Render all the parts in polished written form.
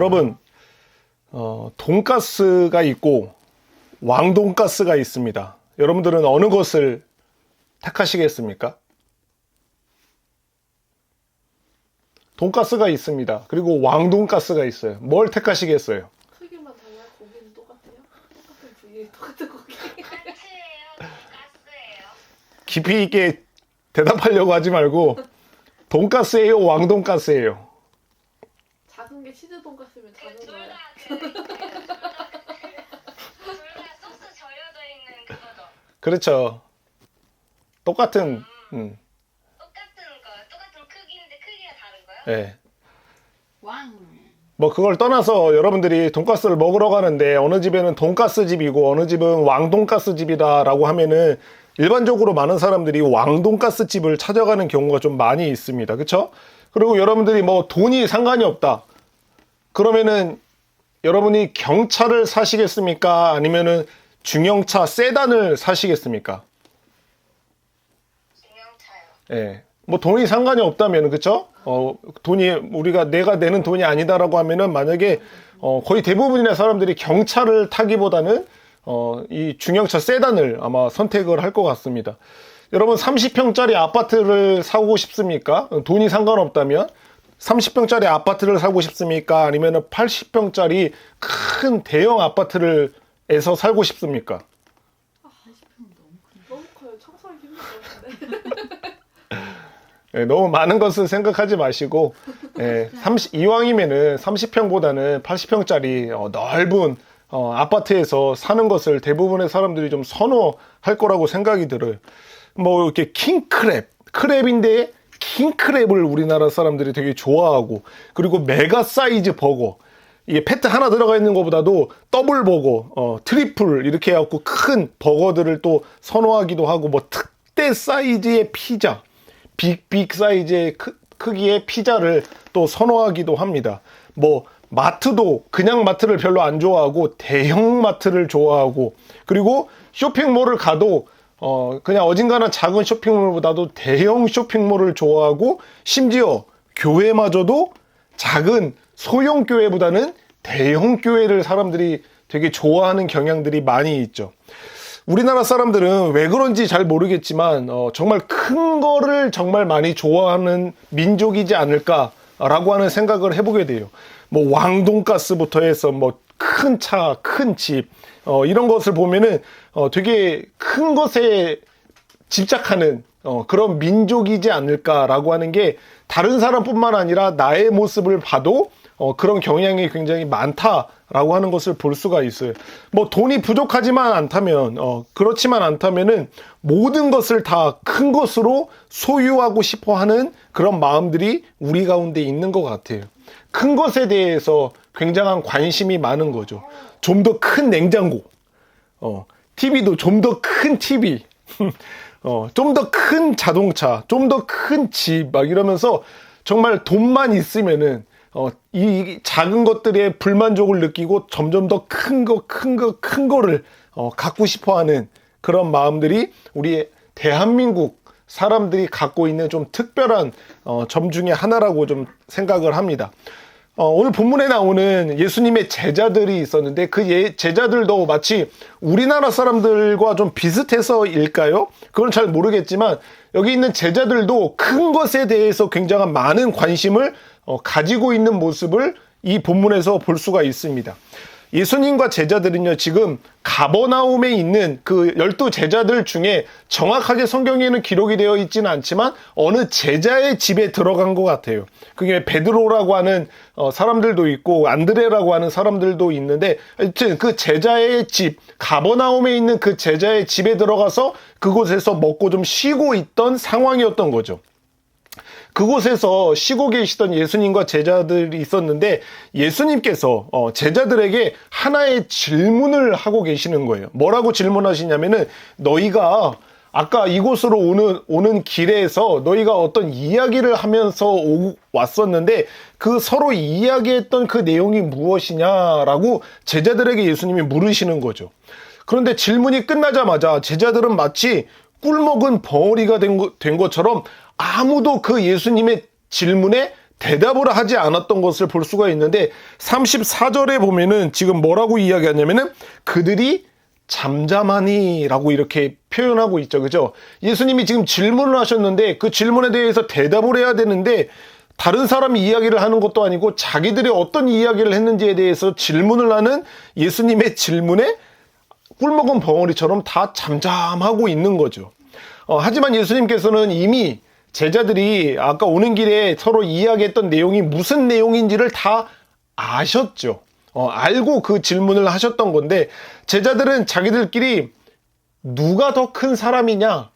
여러분, 돈가스가 있고 왕돈가스가 있습니다. 여러분들은 어느 것을 택하시겠습니까? 돈가스가 있습니다. 그리고 왕돈가스가 있어요. 뭘 택하시겠어요? 크기만 달라요? 고기는 똑같아요? 똑같은 부위, 똑같은 고기. 가스예요? 가스예요? 깊이 있게 대답하려고 하지 말고 돈가스예요? 왕돈가스예요? 작은 게 치즈 돈가스면 작은 거예요. 둘다 소스 절여져 있는 그거죠. 그렇죠. 똑같은, 똑같은 거, 똑같은 크기인데 크기가 다른 거요? 예. 왕. 뭐 그걸 떠나서 여러분들이 돈가스를 먹으러 가는데 어느 집에는 돈가스 집이고 어느 집은 왕돈가스 집이다라고 하면은 일반적으로 많은 사람들이 왕돈가스 집을 찾아가는 경우가 좀 많이 있습니다. 그쵸? 그리고 여러분들이 뭐 돈이 상관이 없다. 그러면은 여러분이 경차를 사시겠습니까? 아니면은 중형차 세단을 사시겠습니까? 중형차요. 예. 뭐 돈이 상관이 없다면은 그쵸? 돈이 내가 내는 돈이 아니다라고 하면은 만약에 거의 대부분의 사람들이 경차를 타기보다는 이 중형차 세단을 아마 선택을 할 것 같습니다. 여러분 30평짜리 아파트를 사고 싶습니까? 돈이 상관없다면 30평짜리 아파트를 사고 싶습니까? 아니면은 80평짜리 큰 대형 아파트에서 살고 싶습니까? 80평 너무 커요. 청소하기 힘들 것 같은데. 예, 너무 많은 것을 생각하지 마시고 이왕이면은 30평보다는 80평짜리 넓은 아파트에서 사는 것을 대부분의 사람들이 좀 선호할 거라고 생각이 들어요. 뭐 이렇게 크랩인데 킹크랩을 우리나라 사람들이 되게 좋아하고, 그리고 메가 사이즈 버거, 이게 패트 하나 들어가 있는 것보다도 더블 버거, 트리플 이렇게 해갖고 큰 버거들을 또 선호하기도 하고, 뭐 특대 사이즈의 피자, 빅 사이즈의 크기의 피자를 또 선호하기도 합니다. 뭐 마트도 그냥 마트를 별로 안 좋아하고 대형 마트를 좋아하고, 그리고 쇼핑몰을 가도 그냥 어딘가나 작은 쇼핑몰보다도 대형 쇼핑몰을 좋아하고, 심지어 교회마저도 작은 소형 교회보다는 대형 교회를 사람들이 되게 좋아하는 경향들이 많이 있죠. 우리나라 사람들은 왜 그런지 잘 모르겠지만 정말 큰 거를 정말 많이 좋아하는 민족이지 않을까라고 하는 생각을 해보게 돼요. 뭐 왕돈가스부터 해서 뭐 큰 차, 큰 집, 이런 것을 보면은 되게 큰 것에 집착하는 그런 민족이지 않을까라고 하는 게, 다른 사람뿐만 아니라 나의 모습을 봐도 그런 경향이 굉장히 많다라고 하는 것을 볼 수가 있어요. 뭐 돈이 부족하지만 않다면, 그렇지만 않다면은 모든 것을 다 큰 것으로 소유하고 싶어 하는 그런 마음들이 우리 가운데 있는 것 같아요. 큰 것에 대해서 굉장한 관심이 많은 거죠. 좀 더 큰 냉장고, TV도 좀 더 큰 TV, 좀 더 큰 자동차, 좀 더 큰 집, 막 이러면서 정말 돈만 있으면은 이 작은 것들에 불만족을 느끼고 점점 더 큰 거를 갖고 싶어 하는 그런 마음들이 우리 대한민국 사람들이 갖고 있는 좀 특별한 점 중에 하나라고 좀 생각을 합니다. 오늘 본문에 나오는 예수님의 제자들이 있었는데, 그 제자들도 마치 우리나라 사람들과 좀 비슷해서일까요? 그건 잘 모르겠지만 여기 있는 제자들도 큰 것에 대해서 굉장한 많은 관심을 가지고 있는 모습을 이 본문에서 볼 수가 있습니다. 예수님과 제자들은요, 지금 가버나움에 있는 그 12 제자들 중에 정확하게 성경에는 기록이 되어 있지는 않지만 어느 제자의 집에 들어간 것 같아요. 그게 베드로라고 하는 사람들도 있고 안드레라고 하는 사람들도 있는데, 하여튼 그 제자의 집, 가버나움에 있는 그 제자의 집에 들어가서 그곳에서 먹고 좀 쉬고 있던 상황이었던 거죠. 그곳에서 쉬고 계시던 예수님과 제자들이 있었는데, 예수님께서 제자들에게 하나의 질문을 하고 계시는 거예요. 뭐라고 질문하시냐면은, 너희가 아까 이곳으로 오는 길에서 너희가 어떤 이야기를 하면서 왔었는데 그 서로 이야기했던 그 내용이 무엇이냐라고 제자들에게 예수님이 물으시는 거죠. 그런데 질문이 끝나자마자 제자들은 마치 꿀먹은 벙어리가 된 것처럼 아무도 그 예수님의 질문에 대답을 하지 않았던 것을 볼 수가 있는데 34절에 보면은 지금 뭐라고 이야기하냐면은 그들이 잠잠하니 라고 이렇게 표현하고 있죠. 그죠? 예수님이 지금 질문을 하셨는데 그 질문에 대해서 대답을 해야 되는데 다른 사람이 이야기를 하는 것도 아니고 자기들이 어떤 이야기를 했는지에 대해서 질문을 하는 예수님의 질문에 꿀먹은 벙어리처럼 다 잠잠하고 있는 거죠. 하지만 예수님께서는 이미 제자들이 아까 오는 길에 서로 이야기했던 내용이 무슨 내용인지를 다 아셨죠. 알고 그 질문을 하셨던 건데 제자들은 자기들끼리 누가 더 큰 사람이냐,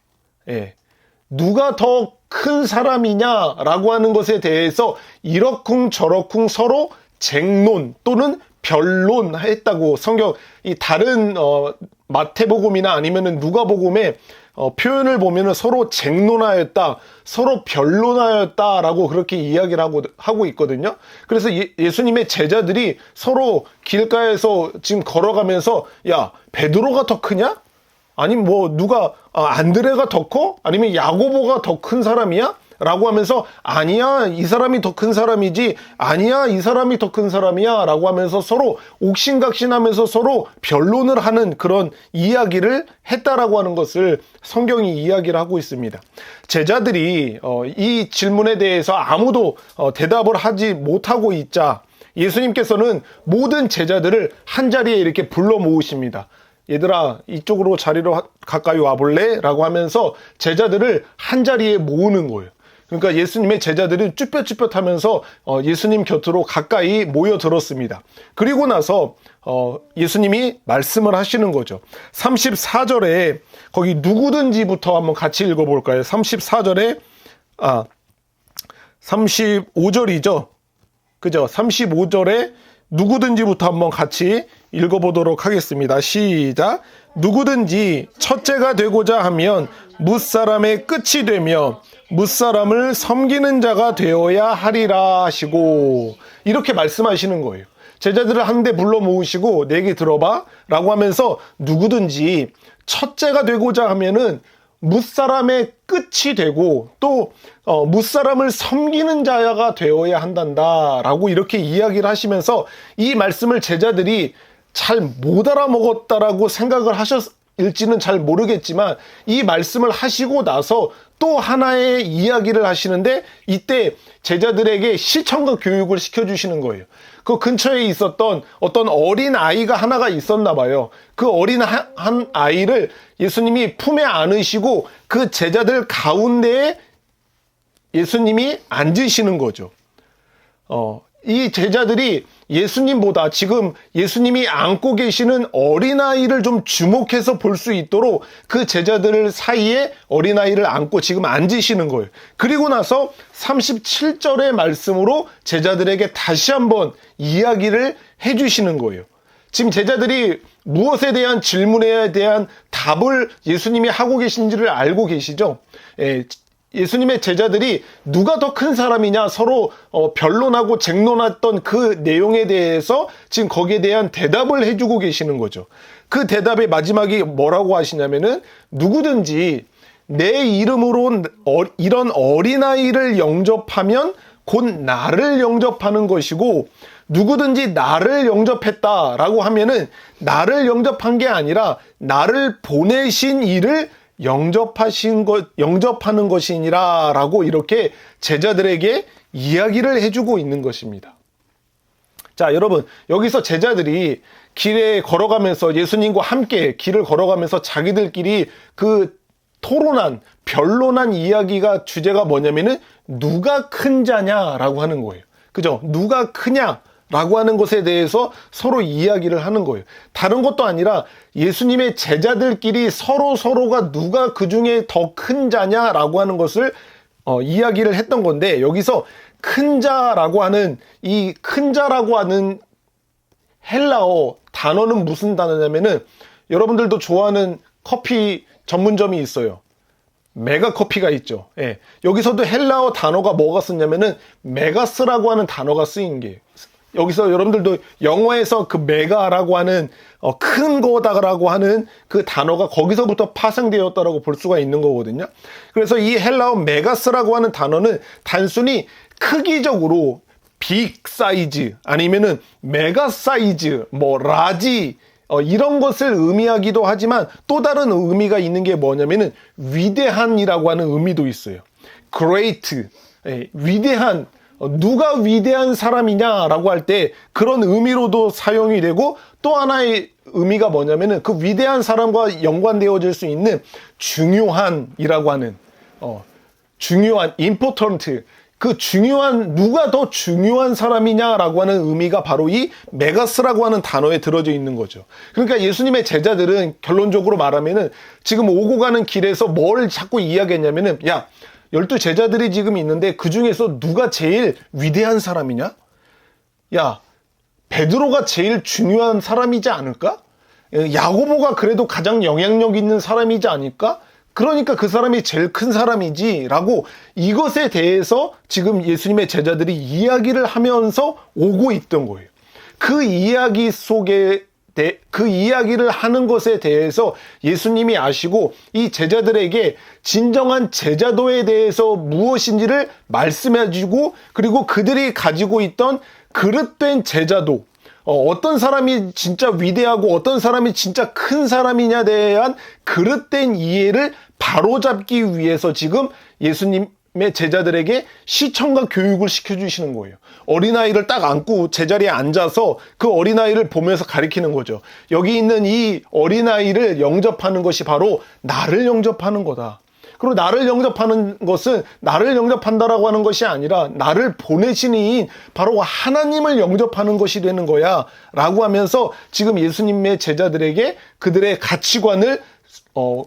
누가 더 큰 사람이냐라고 하는 것에 대해서 이러쿵저러쿵 서로 쟁론 또는 변론했다고 성경 이 다른 마태복음이나 아니면은 누가복음에 표현을 보면은 서로 쟁론하였다, 서로 변론하였다라고 그렇게 이야기를 하고 있거든요. 그래서 예수님의 제자들이 서로 길가에서 지금 걸어가면서 야, 베드로가 더 크냐? 아니면 뭐 누가 안드레가 더 커? 아니면 야고보가 더 큰 사람이야? 라고 하면서 아니야 이 사람이 더 큰 사람이지 아니야 이 사람이 더 큰 사람이야 라고 하면서 서로 옥신각신하면서 서로 변론을 하는 그런 이야기를 했다라고 하는 것을 성경이 이야기를 하고 있습니다. 제자들이 이 질문에 대해서 아무도 대답을 하지 못하고 있자 예수님께서는 모든 제자들을 한자리에 이렇게 불러 모으십니다. 얘들아 이쪽으로 자리로 가까이 와볼래? 라고 하면서 제자들을 한자리에 모으는 거예요. 그러니까 예수님의 제자들은 쭈뼛쭈뼛하면서 예수님 곁으로 가까이 모여들었습니다. 그리고 나서 예수님이 말씀을 하시는 거죠. 34절에 거기 누구든지부터 한번 같이 읽어볼까요? 34절에 35절이죠. 그죠? 35절에 누구든지부터 한번 같이 읽어보도록 하겠습니다. 시작. 누구든지 첫째가 되고자 하면 뭇사람의 끝이 되며 뭇사람을 섬기는 자가 되어야 하리라 하시고 이렇게 말씀하시는 거예요. 제자들을 한데 불러 모으시고 내게 들어봐 라고 하면서 누구든지 첫째가 되고자 하면은 뭇사람의 끝이 되고 또 뭇사람을 섬기는 자가 되어야 한단다 라고 이렇게 이야기를 하시면서 이 말씀을 제자들이 잘 못 알아먹었다라고 생각을 하셨을지는 잘 모르겠지만 이 말씀을 하시고 나서 또 하나의 이야기를 하시는데 이때 제자들에게 시청과 교육을 시켜주시는 거예요. 그 근처에 있었던 어떤 어린 아이가 하나가 있었나 봐요. 그 어린 한 아이를 예수님이 품에 안으시고 그 제자들 가운데에 예수님이 앉으시는 거죠. 이 제자들이 예수님보다 지금 예수님이 안고 계시는 어린아이를 좀 주목해서 볼 수 있도록 그 제자들 사이에 어린아이를 안고 지금 앉으시는 거예요. 그리고 나서 37절의 말씀으로 제자들에게 다시 한번 이야기를 해주시는 거예요. 지금 제자들이 무엇에 대한 질문에 대한 답을 예수님이 하고 계신지를 알고 계시죠? 예수님의 제자들이 누가 더 큰 사람이냐 서로 변론하고 쟁론했던 그 내용에 대해서 지금 거기에 대한 대답을 해주고 계시는 거죠. 그 대답의 마지막이 뭐라고 하시냐면은 누구든지 내 이름으로 이런 어린아이를 영접하면 곧 나를 영접하는 것이고 누구든지 나를 영접했다라고 하면은 나를 영접한 게 아니라 나를 보내신 이를 영접하는 것이니라 라고 이렇게 제자들에게 이야기를 해주고 있는 것입니다. 자, 여러분, 여기서 제자들이 길에 걸어가면서 예수님과 함께 길을 걸어가면서 자기들끼리 그 토론한, 변론한 이야기가 주제가 뭐냐면은 누가 큰 자냐라고 하는 거예요. 그죠? 누가 크냐? 라고 하는 것에 대해서 서로 이야기를 하는 거예요. 다른 것도 아니라 예수님의 제자들끼리 서로가 누가 그 중에 더 큰 자냐라고 하는 것을 이야기를 했던 건데 여기서 큰 자라고 하는 이 큰 자라고 하는 헬라어 단어는 무슨 단어냐면은 여러분들도 좋아하는 커피 전문점이 있어요. 메가 커피가 있죠. 예. 여기서도 헬라어 단어가 뭐가 쓰냐면은 메가스라고 하는 단어가 쓰인 게 여기서 여러분들도 영어에서 그 메가라고 하는 큰 거다라고 하는 그 단어가 거기서부터 파생되었다라고 볼 수가 있는 거거든요. 그래서 이 헬라어 메가스라고 하는 단어는 단순히 크기적으로 빅 사이즈 아니면은 메가 사이즈, 뭐 라지 이런 것을 의미하기도 하지만 또 다른 의미가 있는 게 뭐냐면은 위대한이라고 하는 의미도 있어요. great, 위대한, 누가 위대한 사람이냐라고 할 때 그런 의미로도 사용이 되고 또 하나의 의미가 뭐냐면은 그 위대한 사람과 연관되어질 수 있는 중요한이라고 하는 중요한, important, 그 중요한, 누가 더 중요한 사람이냐라고 하는 의미가 바로 이 메가스라고 하는 단어에 들어져 있는 거죠. 그러니까 예수님의 제자들은 결론적으로 말하면은 지금 오고 가는 길에서 뭘 자꾸 이야기했냐면은, 야, 12 제자들이 지금 있는데 그 중에서 누가 제일 위대한 사람이냐? 야, 베드로가 제일 중요한 사람이지 않을까? 야고보가 그래도 가장 영향력 있는 사람이지 않을까? 그러니까 그 사람이 제일 큰 사람이지 라고 이것에 대해서 지금 예수님의 제자들이 이야기를 하면서 오고 있던 거예요. 그 이야기 속에 그 이야기를 하는 것에 대해서 예수님이 아시고 이 제자들에게 진정한 제자도에 대해서 무엇인지를 말씀해 주고 그리고 그들이 가지고 있던 그릇된 제자도, 어떤 사람이 진짜 위대하고 어떤 사람이 진짜 큰 사람이냐에 대한 그릇된 이해를 바로잡기 위해서 지금 예수님의 제자들에게 시청과 교육을 시켜주시는 거예요. 어린아이를 딱 안고 제자리에 앉아서 그 어린아이를 보면서 가리키는 거죠. 여기 있는 이 어린아이를 영접하는 것이 바로 나를 영접하는 거다. 그리고 나를 영접하는 것은 나를 영접한다라고 하는 것이 아니라 나를 보내신 이인 바로 하나님을 영접하는 것이 되는 거야 라고 하면서 지금 예수님의 제자들에게 그들의 가치관을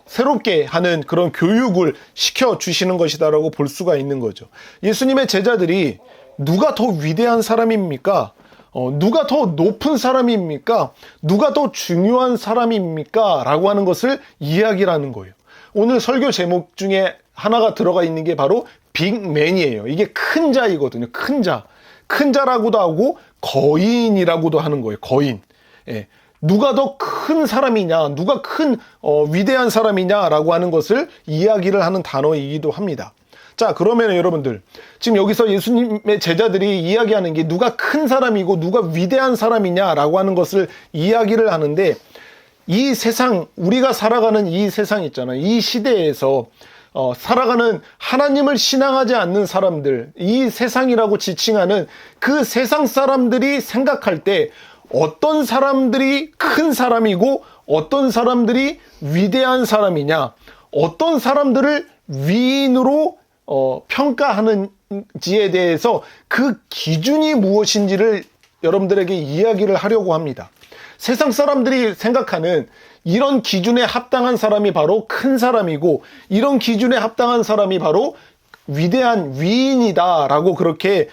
새롭게 하는 그런 교육을 시켜주시는 것이다라고 볼 수가 있는 거죠. 예수님의 제자들이 누가 더 위대한 사람입니까? 누가 더 높은 사람입니까? 누가 더 중요한 사람입니까? 라고 하는 것을 이야기를 하는 거예요. 오늘 설교 제목 중에 하나가 들어가 있는 게 바로 빅맨이에요. 이게 큰 자이거든요. 큰 자. 큰 자라고도 하고 거인이라고도 하는 거예요. 거인. 예. 누가 더 큰 사람이냐, 누가 큰 위대한 사람이냐라고 하는 것을 이야기를 하는 단어이기도 합니다. 자, 그러면 여러분들 지금 여기서 예수님의 제자들이 이야기하는 게 누가 큰 사람이고 누가 위대한 사람이냐라고 하는 것을 이야기를 하는데 이 세상, 우리가 살아가는 이 세상 있잖아요. 이 시대에서 살아가는 하나님을 신앙하지 않는 사람들, 이 세상이라고 지칭하는 그 세상 사람들이 생각할 때 어떤 사람들이 큰 사람이고 어떤 사람들이 위대한 사람이냐, 어떤 사람들을 위인으로 평가하는지에 대해서 그 기준이 무엇인지를 여러분들에게 이야기를 하려고 합니다. 세상 사람들이 생각하는 이런 기준에 합당한 사람이 바로 큰 사람이고 이런 기준에 합당한 사람이 바로 위대한 위인이다라고 그렇게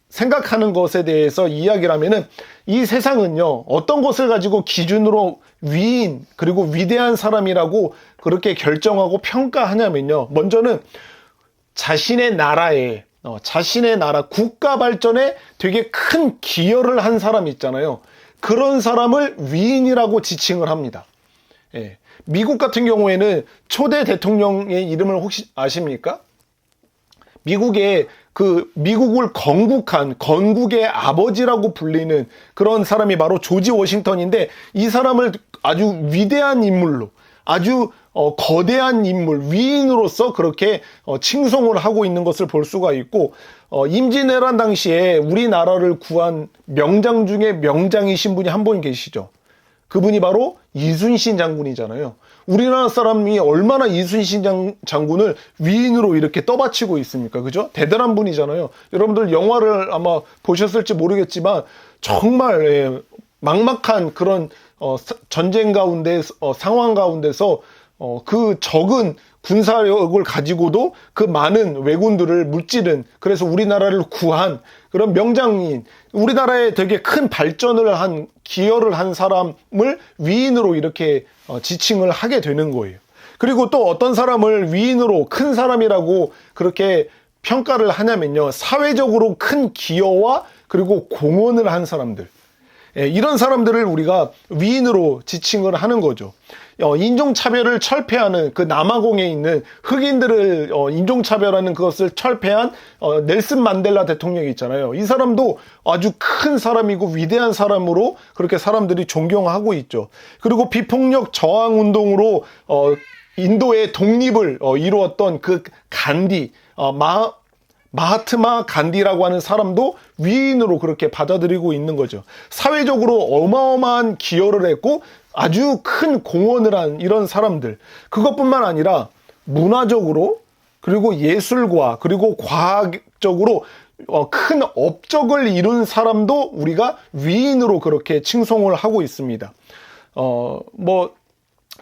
생각하는 것에 대해서 이야기를 하면은 이 세상은요, 어떤 것을 가지고 기준으로 위인 그리고 위대한 사람이라고 그렇게 결정하고 평가하냐면요, 먼저는 자신의 나라에 자신의 나라 국가 발전에 되게 큰 기여를 한 사람 있잖아요. 그런 사람을 위인이라고 지칭을 합니다. 예. 미국 같은 경우에는 초대 대통령의 이름을 혹시 아십니까? 미국을 건국의 아버지라고 불리는 그런 사람이 바로 조지 워싱턴인데 이 사람을 아주 위대한 인물로 아주 거대한 인물, 위인으로서 그렇게 칭송을 하고 있는 것을 볼 수가 있고 임진왜란 당시에 우리나라를 구한 명장 중에 명장이신 분이 한 분 계시죠. 그분이 바로 이순신 장군이잖아요. 우리나라 사람이 얼마나 이순신 장군을 위인으로 이렇게 떠받치고 있습니까? 그죠? 대단한 분이잖아요. 여러분들 영화를 아마 보셨을지 모르겠지만 정말 막막한 그런 전쟁 가운데 상황 가운데서 그 적은 군사력을 가지고도 그 많은 왜군들을 무찌른, 그래서 우리나라를 구한 그런 명장인, 우리나라에 되게 큰 발전을 한, 기여를 한 사람을 위인으로 이렇게 지칭을 하게 되는 거예요. 그리고 또 어떤 사람을 위인으로 큰 사람이라고 그렇게 평가를 하냐면요, 사회적으로 큰 기여와 그리고 공헌을 한 사람들, 이런 사람들을 우리가 위인으로 지칭을 하는 거죠. 인종차별을 철폐하는 그 남아공에 있는 흑인들을 인종차별하는 그것을 철폐한 넬슨 만델라 대통령이 있잖아요. 이 사람도 아주 큰 사람이고 위대한 사람으로 그렇게 사람들이 존경하고 있죠. 그리고 비폭력 저항 운동으로 인도의 독립을 이루었던 그 간디, 마하트마 간디라고 하는 사람도 위인으로 그렇게 받아들이고 있는 거죠. 사회적으로 어마어마한 기여를 했고 아주 큰 공헌을 한 이런 사람들. 그것뿐만 아니라 문화적으로 그리고 예술과 그리고 과학적으로 큰 업적을 이룬 사람도 우리가 위인으로 그렇게 칭송을 하고 있습니다.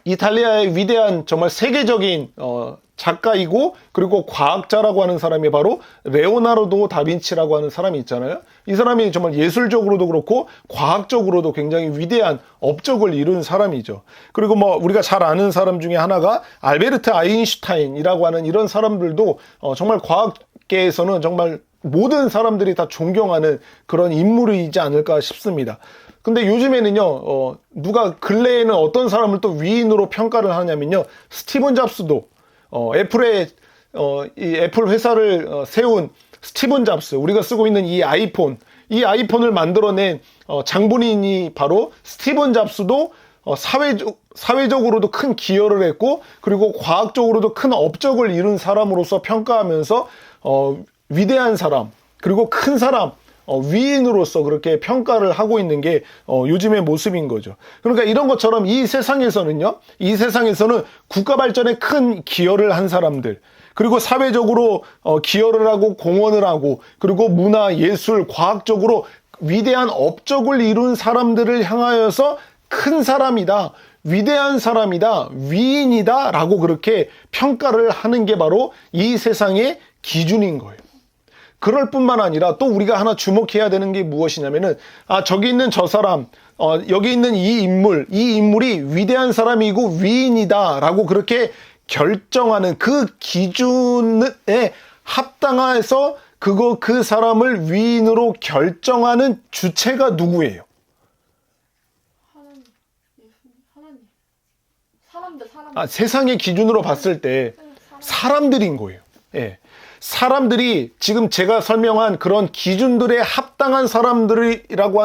이탈리아의 위대한 정말 세계적인 작가이고 그리고 과학자라고 하는 사람이 바로 레오나르도 다빈치라고 하는 사람이 있잖아요. 이 사람이 정말 예술적으로도 그렇고 과학적으로도 굉장히 위대한 업적을 이룬 사람이죠. 그리고 우리가 잘 아는 사람 중에 하나가 알베르트 아인슈타인이라고 하는 이런 사람들도 정말 과학계에서는 정말 모든 사람들이 다 존경하는 그런 인물이지 않을까 싶습니다. 근데 요즘에는요, 누가 근래에는 어떤 사람을 또 위인으로 평가를 하냐면요, 스티븐 잡스도, 이 애플 회사를 세운 스티븐 잡스, 우리가 쓰고 있는 이 아이폰을 만들어낸 장본인이 바로 스티븐 잡스도 사회적으로도 큰 기여를 했고, 그리고 과학적으로도 큰 업적을 이룬 사람으로서 평가하면서, 위대한 사람, 그리고 큰 사람, 위인으로서 그렇게 평가를 하고 있는 게 요즘의 모습인 거죠. 그러니까 이런 것처럼 이 세상에서는 국가 발전에 큰 기여를 한 사람들, 그리고 사회적으로 기여를 하고 공헌을 하고, 그리고 문화, 예술, 과학적으로 위대한 업적을 이룬 사람들을 향하여서 큰 사람이다, 위대한 사람이다, 위인이다 라고 그렇게 평가를 하는 게 바로 이 세상의 기준인 거예요. 그럴 뿐만 아니라 또 우리가 하나 주목해야 되는 게 무엇이냐면은, 저기 있는 저 사람, 여기 있는 이 인물이 위대한 사람이고 위인이다 라고 그렇게 결정하는 그 기준에 합당해서 그 사람을 위인으로 결정하는 주체가 누구예요? 하나님, 예수님, 하나님. 사람들. 세상의 기준으로 봤을 때 사람들인 거예요. 예. 사람들이 지금 제가 설명한 그런 기준들에 합당한 사람이라고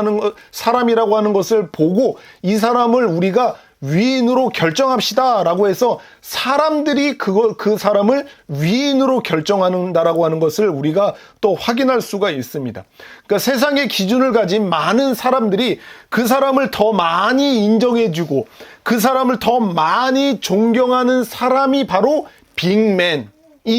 하는 것을 보고 이 사람을 우리가 위인으로 결정합시다 라고 해서 사람들이 그 사람을 위인으로 결정한다라고 하는 것을 우리가 또 확인할 수가 있습니다. 그러니까 세상의 기준을 가진 많은 사람들이 그 사람을 더 많이 인정해주고 그 사람을 더 많이 존경하는 사람이 바로 빅맨이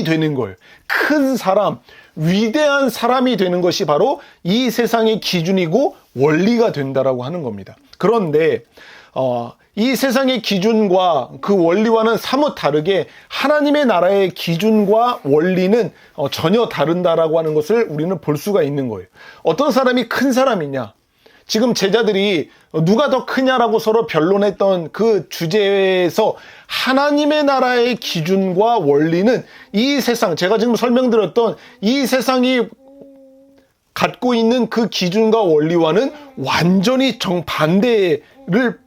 되는 거예요. 큰 사람, 위대한 사람이 되는 것이 바로 이 세상의 기준이고 원리가 된다라고 하는 겁니다. 그런데 이 세상의 기준과 그 원리와는 사뭇 다르게 하나님의 나라의 기준과 원리는 전혀 다른다라고 하는 것을 우리는 볼 수가 있는 거예요. 어떤 사람이 큰 사람이냐? 지금 제자들이 누가 더 크냐라고 서로 변론했던 그 주제에서 하나님의 나라의 기준과 원리는 이 세상, 제가 지금 설명드렸던 이 세상이 갖고 있는 그 기준과 원리와는 완전히 정반대를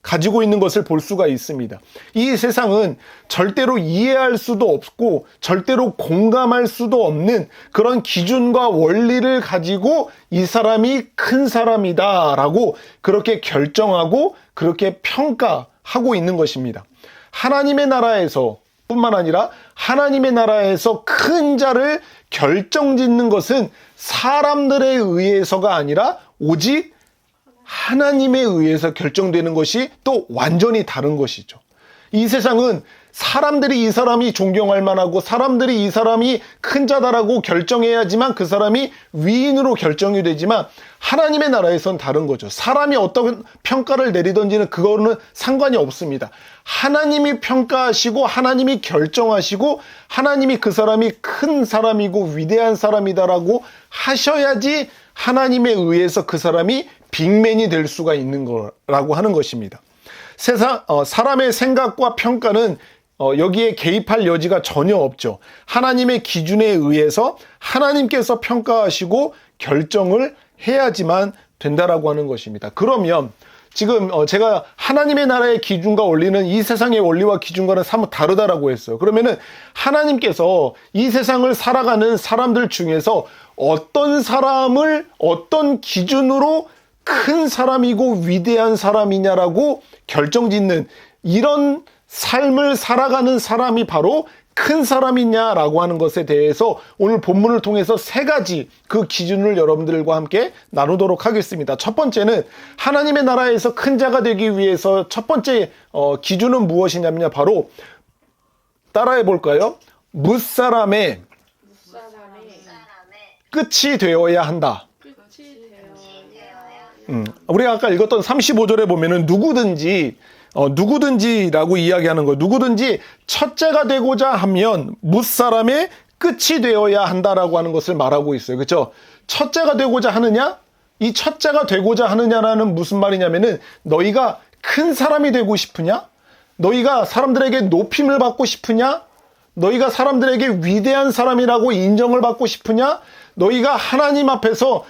가지고 있는 것을 볼 수가 있습니다. 이 세상은 절대로 이해할 수도 없고 절대로 공감할 수도 없는 그런 기준과 원리를 가지고 이 사람이 큰 사람이다 라고 그렇게 결정하고 그렇게 평가하고 있는 것입니다. 하나님의 나라에서 뿐만 아니라 하나님의 나라에서 큰 자를 결정짓는 것은 사람들에 의해서가 아니라 오직 하나님에 의해서 결정되는 것이 또 완전히 다른 것이죠. 이 세상은 사람들이 이 사람이 존경할 만하고 사람들이 이 사람이 큰 자다라고 결정해야지만 그 사람이 위인으로 결정이 되지만 하나님의 나라에선 다른 거죠. 사람이 어떤 평가를 내리든지는 그거는 상관이 없습니다. 하나님이 평가하시고 하나님이 결정하시고 하나님이 그 사람이 큰 사람이고 위대한 사람이다라고 하셔야지 하나님에 의해서 그 사람이 빅맨이 될 수가 있는 거라고 하는 것입니다. 사람의 생각과 평가는 여기에 개입할 여지가 전혀 없죠. 하나님의 기준에 의해서 하나님께서 평가하시고 결정을 해야지만 된다라고 하는 것입니다. 그러면 지금 제가 하나님의 나라의 기준과 원리는 이 세상의 원리와 기준과는 사뭇 다르다라고 했어요. 그러면은 하나님께서 이 세상을 살아가는 사람들 중에서 어떤 사람을 어떤 기준으로 큰 사람이고 위대한 사람이냐라고 결정짓는 이런 삶을 살아가는 사람이 바로 큰 사람이냐라고 하는 것에 대해서 오늘 본문을 통해서 세 가지 그 기준을 여러분들과 함께 나누도록 하겠습니다. 첫 번째는 하나님의 나라에서 큰 자가 되기 위해서 첫 번째 기준은 무엇이냐면요. 바로 따라해 볼까요? 무사람의 끝이 되어야 한다. 우리가 아까 읽었던 35절에 보면은 누구든지라고 이야기하는 거예요. 누구든지 첫째가 되고자 하면 무사람의 끝이 되어야 한다라고 하는 것을 말하고 있어요. 그렇죠? 첫째가 되고자 하느냐? 이 첫째가 되고자 하느냐라는 무슨 말이냐면은 너희가 큰 사람이 되고 싶으냐? 너희가 사람들에게 높임을 받고 싶으냐? 너희가 사람들에게 위대한 사람이라고 인정을 받고 싶으냐? 너희가 하나님 앞에서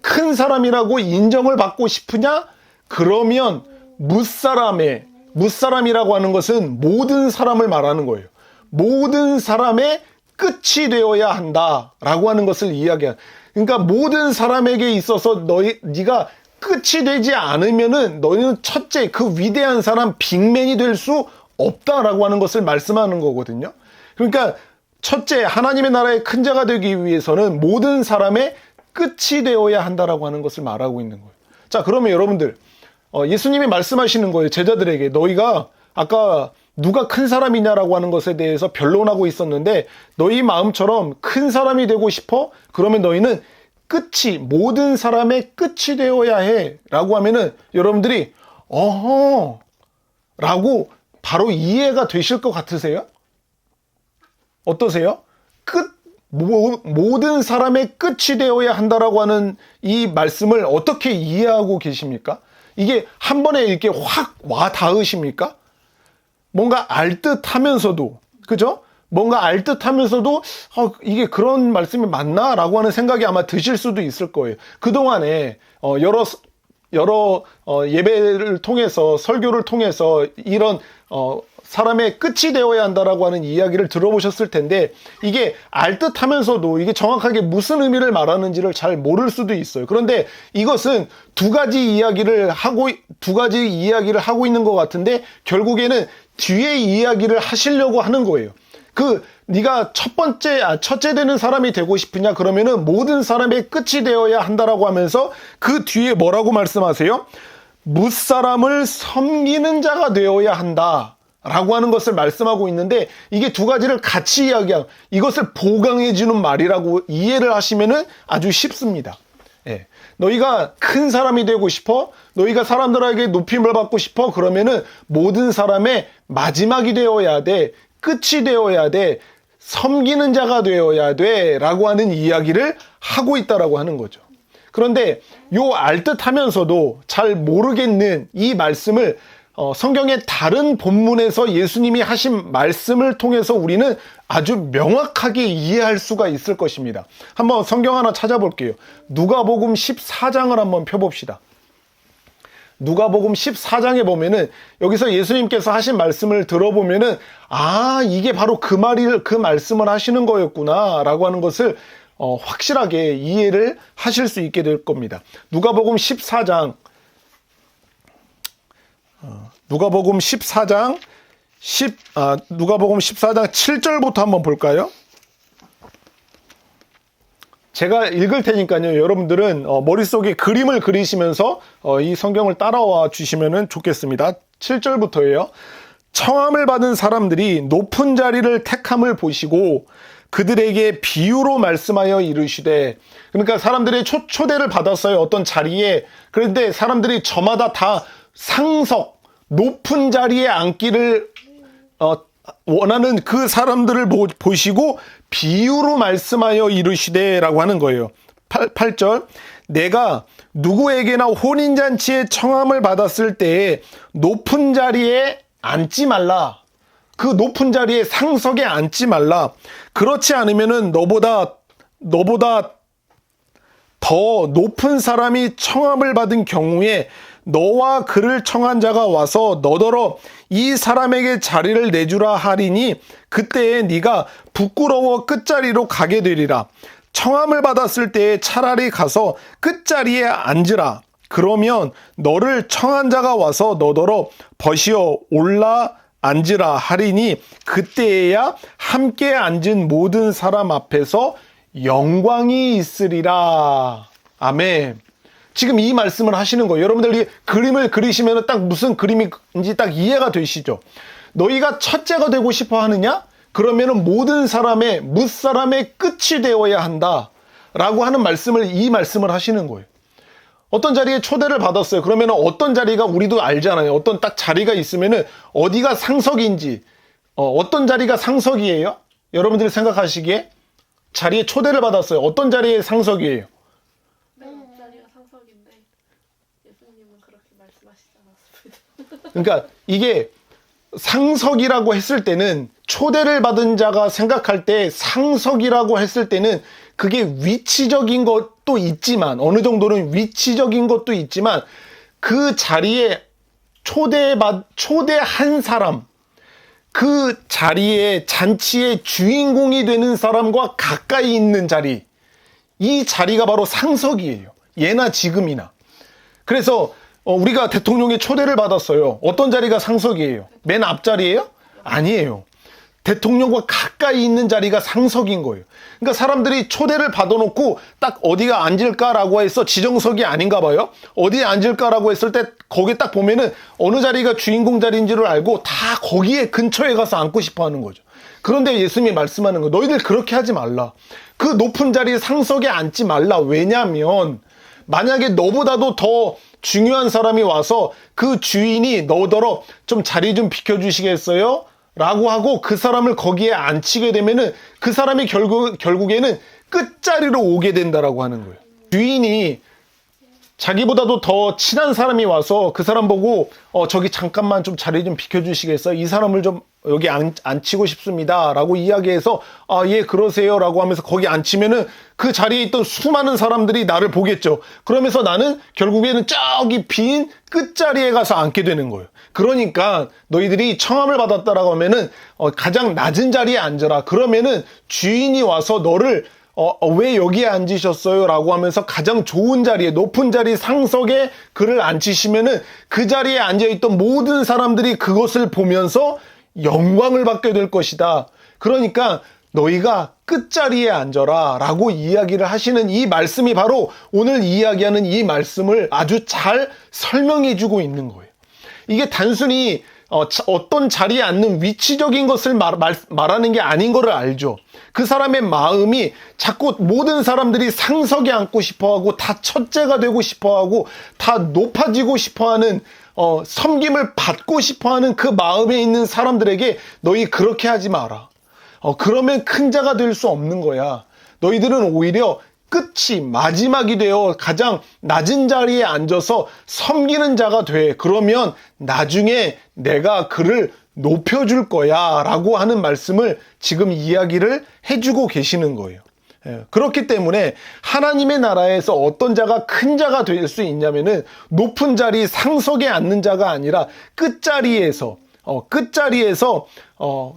큰 사람이라고 인정을 받고 싶으냐? 그러면 무사람이라고 하는 것은 모든 사람을 말하는 거예요. 모든 사람의 끝이 되어야 한다라고 하는 것을 이야기한. 그러니까 모든 사람에게 있어서 네가 끝이 되지 않으면은 너희는 첫째 그 위대한 사람 빅맨이 될 수 없다라고 하는 것을 말씀하는 거거든요. 그러니까 첫째 하나님의 나라의 큰 자가 되기 위해서는 모든 사람의 끝이 되어야 한다라고 하는 것을 말하고 있는 거예요. 자, 그러면 여러분들 예수님이 말씀하시는 거예요. 제자들에게 너희가 아까 누가 큰 사람이냐라고 하는 것에 대해서 변론하고 있었는데 너희 마음처럼 큰 사람이 되고 싶어? 그러면 너희는 모든 사람의 끝이 되어야 해 라고 하면은 여러분들이 라고 바로 이해가 되실 것 같으세요? 어떠세요? 모든 사람의 끝이 되어야 한다라고 하는 이 말씀을 어떻게 이해하고 계십니까? 이게 한 번에 이렇게 확 와 닿으십니까? 뭔가 알듯하면서도, 그죠? 뭔가 알듯하면서도 이게 그런 말씀이 맞나? 라고 하는 생각이 아마 드실 수도 있을 거예요. 그동안에 여러 예배를 통해서 설교를 통해서 이런 사람의 끝이 되어야 한다라고 하는 이야기를 들어보셨을 텐데 이게 알듯하면서도 이게 정확하게 무슨 의미를 말하는지를 잘 모를 수도 있어요. 그런데 이것은 두 가지 이야기를 하고 있는 것 같은데 결국에는 뒤에 이야기를 하시려고 하는 거예요. 네가 첫째 되는 사람이 되고 싶으냐? 그러면은 모든 사람의 끝이 되어야 한다라고 하면서 그 뒤에 뭐라고 말씀하세요? 무사람을 섬기는 자가 되어야 한다. 라고 하는 것을 말씀하고 있는데 이게 두 가지를 같이 이야기하고 이것을 보강해 주는 말이라고 이해를 하시면은 아주 쉽습니다. 예. 너희가 큰 사람이 되고 싶어? 너희가 사람들에게 높임을 받고 싶어? 그러면은 모든 사람의 마지막이 되어야 돼. 끝이 되어야 돼. 섬기는 자가 되어야 돼. 라고 하는 이야기를 하고 있다라고 하는 거죠. 그런데 요 알듯하면서도 잘 모르겠는 이 말씀을 성경의 다른 본문에서 예수님이 하신 말씀을 통해서 우리는 아주 명확하게 이해할 수가 있을 것입니다. 한번 성경 하나 찾아볼게요. 누가복음 14장을 한번 펴봅시다. 누가복음 14장에 보면은 여기서 예수님께서 하신 말씀을 들어보면은 이게 바로 그 말씀을 하시는 거였구나 라고 하는 것을 확실하게 이해를 하실 수 있게 될 겁니다. 누가복음 14장 7절부터 한번 볼까요? 제가 읽을 테니까요. 여러분들은 머릿속에 그림을 그리시면서 이 성경을 따라와 주시면 좋겠습니다. 7절부터예요. 청함을 받은 사람들이 높은 자리를 택함을 보시고 그들에게 비유로 말씀하여 이르시되, 그러니까 사람들이 초대를 받았어요. 어떤 자리에. 그런데 사람들이 저마다 다 상석, 높은 자리에 앉기를 원하는 그 사람들을 보시고 비유로 말씀하여 이르시되 라고 하는 거예요. 8절 내가 누구에게나 혼인잔치에 청함을 받았을 때에 높은 자리에 앉지 말라. 그 높은 자리에 상석에 앉지 말라. 그렇지 않으면은 너보다 더 높은 사람이 청함을 받은 경우에 너와 그를 청한 자가 와서 너더러 이 사람에게 자리를 내주라 하리니 그때에 네가 부끄러워 끝자리로 가게 되리라. 청함을 받았을 때에 차라리 가서 끝자리에 앉으라. 그러면 너를 청한 자가 와서 너더러 버시어 올라 앉으라 하리니 그때에야 함께 앉은 모든 사람 앞에서 영광이 있으리라. 아멘. 지금 이 말씀을 하시는 거예요. 여러분들이 그림을 그리시면 딱 무슨 그림인지 딱 이해가 되시죠? 너희가 첫째가 되고 싶어 하느냐? 그러면은 모든 사람의, 무사람의 끝이 되어야 한다. 라고 하는 이 말씀을 하시는 거예요. 어떤 자리에 초대를 받았어요. 그러면은 어떤 자리가 우리도 알잖아요. 어떤 딱 자리가 있으면은 어디가 상석인지, 어떤 자리가 상석이에요? 여러분들이 생각하시기에 자리에 초대를 받았어요. 어떤 자리에 상석이에요? 맨 앞자리가 상석인데 예수님은 그렇게 말씀하시지 않았습니다. 그러니까 이게 상석이라고 했을 때는 초대를 받은 자가 생각할 때 상석이라고 했을 때는 그게 위치적인 것도 있지만 어느 정도는 위치적인 것도 있지만 그 자리에 초대한 사람 그 자리에 잔치의 주인공이 되는 사람과 가까이 있는 자리 이 자리가 바로 상석이에요. 예나 지금이나. 그래서 우리가 대통령의 초대를 받았어요. 어떤 자리가 상석이에요? 맨 앞자리예요? 아니에요. 대통령과 가까이 있는 자리가 상석인 거예요. 그러니까 사람들이 초대를 받아놓고 딱 어디가 앉을까라고 해서 지정석이 아닌가 봐요. 어디에 앉을까라고 했을 때 거기 딱 보면은 어느 자리가 주인공 자리인지를 알고 다 거기에 근처에 가서 앉고 싶어 하는 거죠. 그런데 예수님이 말씀하는 거 너희들 그렇게 하지 말라. 그 높은 자리 상석에 앉지 말라. 왜냐하면 만약에 너보다도 더 중요한 사람이 와서 그 주인이 너더러 좀 자리 좀 비켜주시겠어요? 라고 하고 그 사람을 거기에 앉히게 되면은 그 사람이 결국에는 끝자리로 오게 된다라고 하는 거예요. 주인이 자기보다도 더 친한 사람이 와서 그 사람 보고 저기 잠깐만 좀 자리 좀 비켜주시겠어요? 이 사람을 좀 여기 앉히고 싶습니다. 라고 이야기해서 예 그러세요 라고 하면서 거기 앉히면은 그 자리에 있던 수많은 사람들이 나를 보겠죠. 그러면서 나는 결국에는 저기 빈 끝자리에 가서 앉게 되는 거예요. 그러니까 너희들이 청함을 받았다라고 하면은 가장 낮은 자리에 앉아라. 그러면은 주인이 와서 너를 왜 여기에 앉으셨어요? 라고 하면서 가장 좋은 자리에 높은 자리 상석에 그를 앉히시면은 그 자리에 앉아있던 모든 사람들이 그것을 보면서 영광을 받게 될 것이다. 그러니까 너희가 끝자리에 앉아라 라고 이야기를 하시는 이 말씀이 바로 오늘 이야기하는 이 말씀을 아주 잘 설명해 주고 있는 거예요. 이게 단순히 어떤 자리에 앉는 위치적인 것을 말하는 게 아닌 거를 알죠. 그 사람의 마음이 자꾸 모든 사람들이 상석에 앉고 싶어하고 다 첫째가 되고 싶어하고 다 높아지고 싶어하는 섬김을 받고 싶어하는 그 마음에 있는 사람들에게 너희 그렇게 하지 마라. 그러면 큰 자가 될 수 없는 거야. 너희들은 오히려 끝이 마지막이 되어 가장 낮은 자리에 앉아서 섬기는 자가 돼. 그러면 나중에 내가 그를 높여줄 거야 라고 하는 말씀을 지금 이야기를 해주고 계시는 거예요. 그렇기 때문에 하나님의 나라에서 어떤 자가 큰 자가 될 수 있냐면은 높은 자리 상석에 앉는 자가 아니라 끝자리에서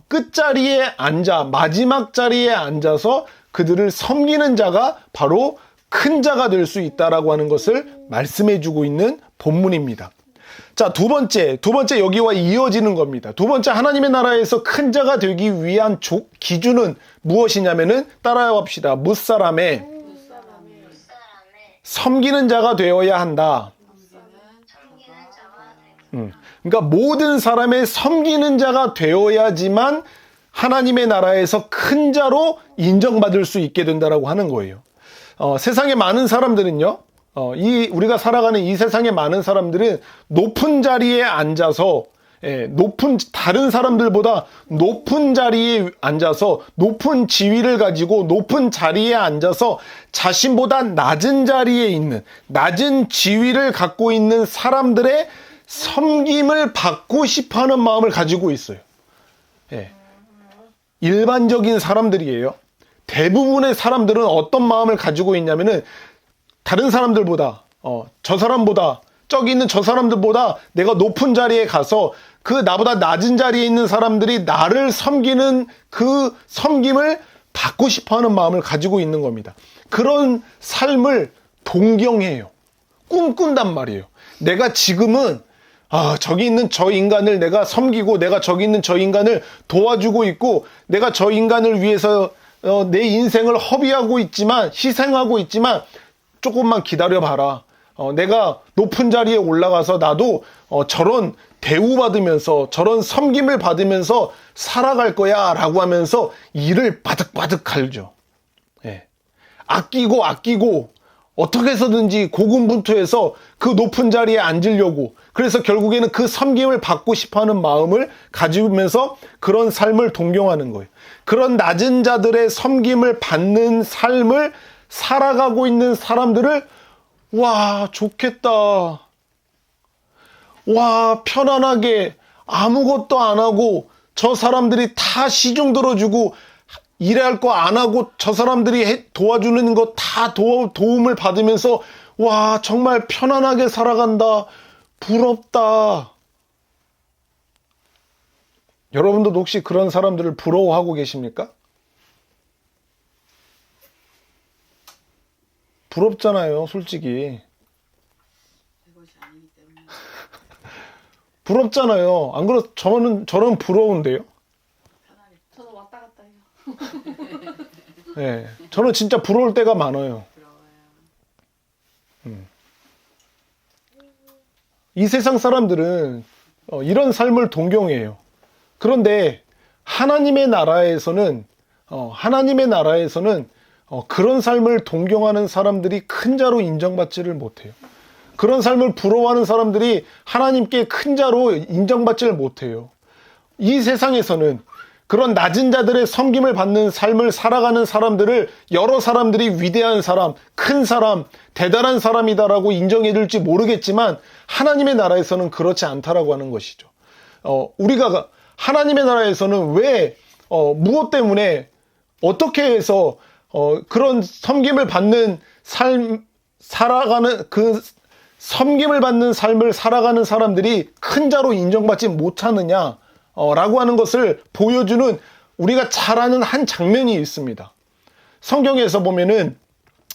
끝자리에 앉아 마지막 자리에 앉아서 그들을 섬기는 자가 바로 큰 자가 될 수 있다라고 하는 것을 말씀해 주고 있는 본문입니다. 자, 두 번째 여기와 이어지는 겁니다. 두 번째 하나님의 나라에서 큰 자가 되기 위한 기준은 무엇이냐면은 따라해 봅시다. 무사람의 섬기는 자가 되어야 한다. 그러니까 모든 사람의 섬기는 자가 되어야지만 하나님의 나라에서 큰 자로 인정받을 수 있게 된다라고 하는 거예요. 세상에 많은 사람들은요, 우리가 살아가는 이 세상에 많은 사람들은 높은 자리에 앉아서, 다른 사람들보다 높은 자리에 앉아서, 높은 지위를 가지고 높은 자리에 앉아서 자신보다 낮은 자리에 있는, 낮은 지위를 갖고 있는 사람들의 섬김을 받고 싶어 하는 마음을 가지고 있어요. 일반적인 사람들이에요. 대부분의 사람들은 어떤 마음을 가지고 있냐면은 다른 사람들보다 저 사람보다 저기 있는 저 사람들보다 내가 높은 자리에 가서 그 나보다 낮은 자리에 있는 사람들이 나를 섬기는 그 섬김을 받고 싶어하는 마음을 가지고 있는 겁니다. 그런 삶을 동경해요. 꿈꾼단 말이에요. 내가 지금은 저기 있는 저 인간을 내가 섬기고 내가 저기 있는 저 인간을 도와주고 있고 내가 저 인간을 위해서 내 인생을 허비하고 있지만 희생하고 있지만 조금만 기다려봐라. 내가 높은 자리에 올라가서 나도 저런 대우받으면서 저런 섬김을 받으면서 살아갈 거야 라고 하면서 이를 바득바득 갈죠. 예. 아끼고 어떻게 해서든지 고군분투해서 그 높은 자리에 앉으려고 그래서 결국에는 그 섬김을 받고 싶어하는 마음을 가지면서 그런 삶을 동경하는 거예요. 그런 낮은 자들의 섬김을 받는 삶을 살아가고 있는 사람들을 와 좋겠다. 와 편안하게 아무것도 안 하고 저 사람들이 다 시중 들어주고 일할 거 안 하고 저 사람들이 도와주는 거 다 도움을 받으면서 와 정말 편안하게 살아간다. 부럽다. 여러분들도 혹시 그런 사람들을 부러워하고 계십니까? 부럽잖아요, 솔직히. 부럽잖아요. 안 그렇? 저는 부러운데요. 저는 왔다 갔다 해요. 네, 저는 진짜 부러울 때가 많아요. 이 세상 사람들은 이런 삶을 동경해요. 그런데 하나님의 나라에서는 그런 삶을 동경하는 사람들이 큰 자로 인정받지를 못해요. 그런 삶을 부러워하는 사람들이 하나님께 큰 자로 인정받지를 못해요. 이 세상에서는 그런 낮은 자들의 섬김을 받는 삶을 살아가는 사람들을 여러 사람들이 위대한 사람, 큰 사람, 대단한 사람이다라고 인정해 줄지 모르겠지만 하나님의 나라에서는 그렇지 않다라고 하는 것이죠. 우리가 하나님의 나라에서는 왜 무엇 때문에 어떻게 해서 그런 섬김을 받는 섬김을 받는 삶을 살아가는 사람들이 큰 자로 인정받지 못하느냐 라고 하는 것을 보여주는 우리가 잘 아는 한 장면이 있습니다. 성경에서 보면은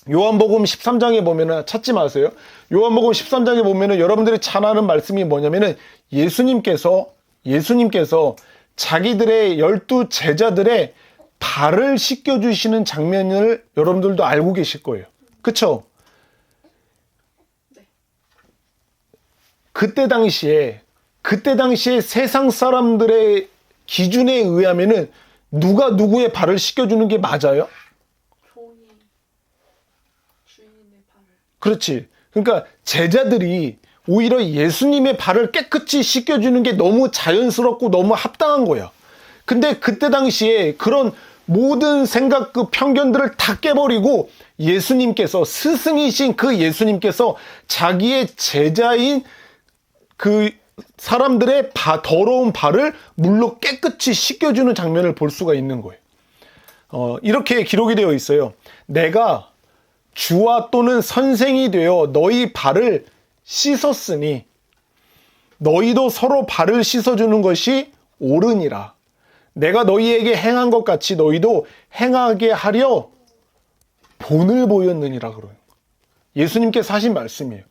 요한복음 13장에 보면은 찾지 마세요. 요한복음 13장에 보면은 여러분들이 잘 아는 말씀이 뭐냐면은 예수님께서 자기들의 12 제자들의 발을 씻겨주시는 장면을 여러분들도 알고 계실 거예요. 그쵸? 네. 그때 당시에 세상 사람들의 기준에 의하면은 누가 누구의 발을 씻겨주는 게 맞아요? 종이 주인의 발을. 그렇지. 그러니까 제자들이 오히려 예수님의 발을 깨끗이 씻겨주는 게 너무 자연스럽고 너무 합당한 거야. 근데 그때 당시에 그런 모든 생각, 그 편견들을 다 깨버리고 예수님께서, 스승이신 그 예수님께서 자기의 제자인 그 사람들의 더러운 발을 물로 깨끗이 씻겨주는 장면을 볼 수가 있는 거예요. 이렇게 기록이 되어 있어요. 내가 주와 또는 선생이 되어 너희 발을 씻었으니 너희도 서로 발을 씻어주는 것이 옳으니라. 내가 너희에게 행한 것 같이 너희도 행하게 하려 본을 보였느니라 그래요. 예수님께서 하신 말씀이에요.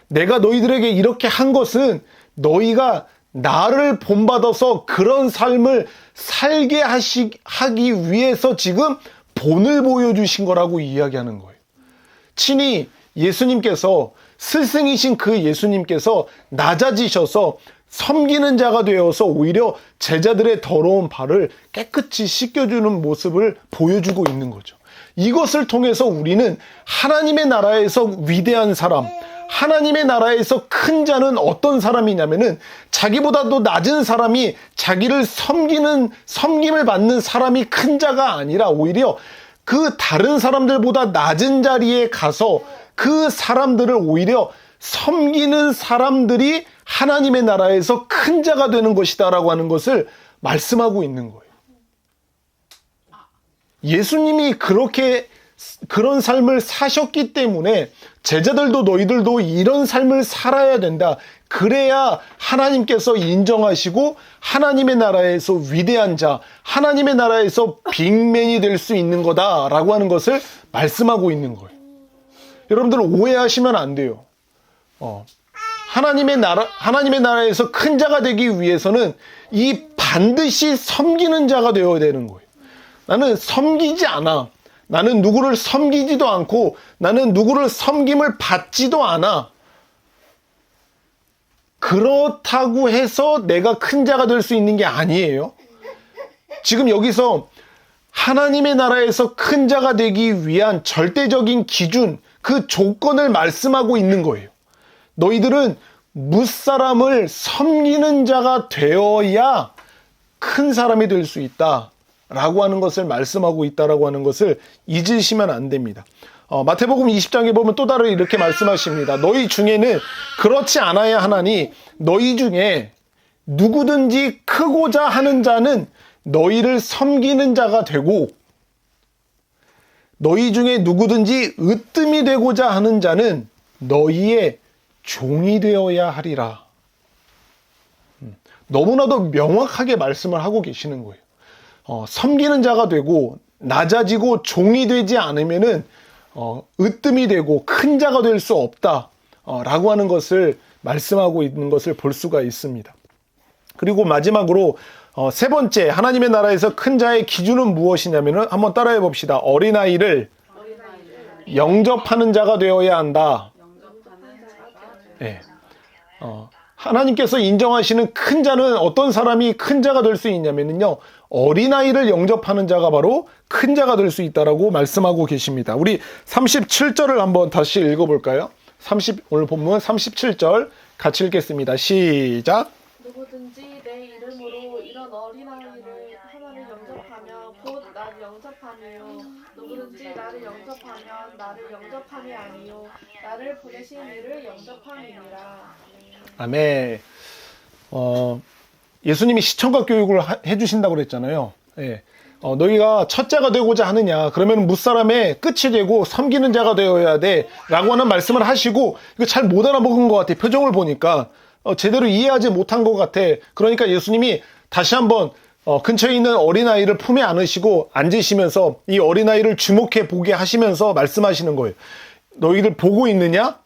내가 너희들에게 이렇게 한 것은 너희가 나를 본받아서 그런 삶을 살게 하기 위해서 지금 본을 보여주신 거라고 이야기하는 거예요. 친히 예수님께서, 스승이신 그 예수님께서 낮아지셔서 섬기는 자가 되어서 오히려 제자들의 더러운 발을 깨끗이 씻겨주는 모습을 보여주고 있는 거죠. 이것을 통해서 우리는 하나님의 나라에서 위대한 사람, 하나님의 나라에서 큰 자는 어떤 사람이냐면은 자기보다도 낮은 사람이 자기를 섬김을 받는 사람이 큰 자가 아니라 오히려 그 다른 사람들보다 낮은 자리에 가서 그 사람들을 오히려 섬기는 사람들이 하나님의 나라에서 큰 자가 되는 것이다라고 하는 것을 말씀하고 있는 거예요. 예수님이 그렇게 그런 삶을 사셨기 때문에 제자들도 너희들도 이런 삶을 살아야 된다. 그래야 하나님께서 인정하시고 하나님의 나라에서 위대한 자, 하나님의 나라에서 빅맨이 될 수 있는 거다라고 하는 것을 말씀하고 있는 거예요. 여러분들 오해하시면 안 돼요. 하나님의 나라에서 큰 자가 되기 위해서는 이 반드시 섬기는 자가 되어야 되는 거예요. 나는 섬기지 않아. 나는 누구를 섬기지도 않고 나는 누구를 섬김을 받지도 않아. 그렇다고 해서 내가 큰 자가 될 수 있는 게 아니에요. 지금 여기서 하나님의 나라에서 큰 자가 되기 위한 절대적인 기준, 그 조건을 말씀하고 있는 거예요. 너희들은 무사람을 섬기는 자가 되어야 큰 사람이 될 수 있다 라고 하는 것을 말씀하고 있다라고 하는 것을 잊으시면 안 됩니다. 마태복음 20장에 보면 또 다른 이렇게 말씀하십니다. 너희 중에는 그렇지 않아야 하나니 너희 중에 누구든지 크고자 하는 자는 너희를 섬기는 자가 되고 너희 중에 누구든지 으뜸이 되고자 하는 자는 너희의 종이 되어야 하리라. 너무나도 명확하게 말씀을 하고 계시는 거예요. 섬기는 자가 되고 낮아지고 종이 되지 않으면은 으뜸이 되고 큰 자가 될 수 없다 라고 하는 것을 말씀하고 있는 것을 볼 수가 있습니다. 그리고 마지막으로 세 번째 하나님의 나라에서 큰 자의 기준은 무엇이냐면은 한번 따라해 봅시다. 어린아이를 영접하는 자가 되어야 한다. 네. 하나님께서 인정하시는 큰 자는 어떤 사람이 큰 자가 될 수 있냐면요. 어린아이를 영접하는 자가 바로 큰 자가 될 수 있다라고 말씀하고 계십니다. 우리 37절을 한번 다시 읽어볼까요? 오늘 본문 37절 같이 읽겠습니다. 시작. 누구든지 내 이름으로 이런 어린아이를 하나를 영접하며 곧 나를 영접하며 누구든지 나를 영접하면 나를 영접함이 아니요 나를 보내신 이를 영접함이니라. 아멘. 예수님이 시청각 교육을 해주신다고 그랬잖아요. 예. 너희가 첫째가 되고자 하느냐 그러면 무사람의 끝이 되고 섬기는 자가 되어야 돼 라고 하는 말씀을 하시고 이거 잘 못 알아먹은 것 같아. 표정을 보니까 제대로 이해하지 못한 것 같아. 그러니까 예수님이 다시 한번 근처에 있는 어린아이를 품에 안으시고 앉으시면서 이 어린아이를 주목해 보게 하시면서 말씀하시는 거예요. 너희들 보고 있느냐?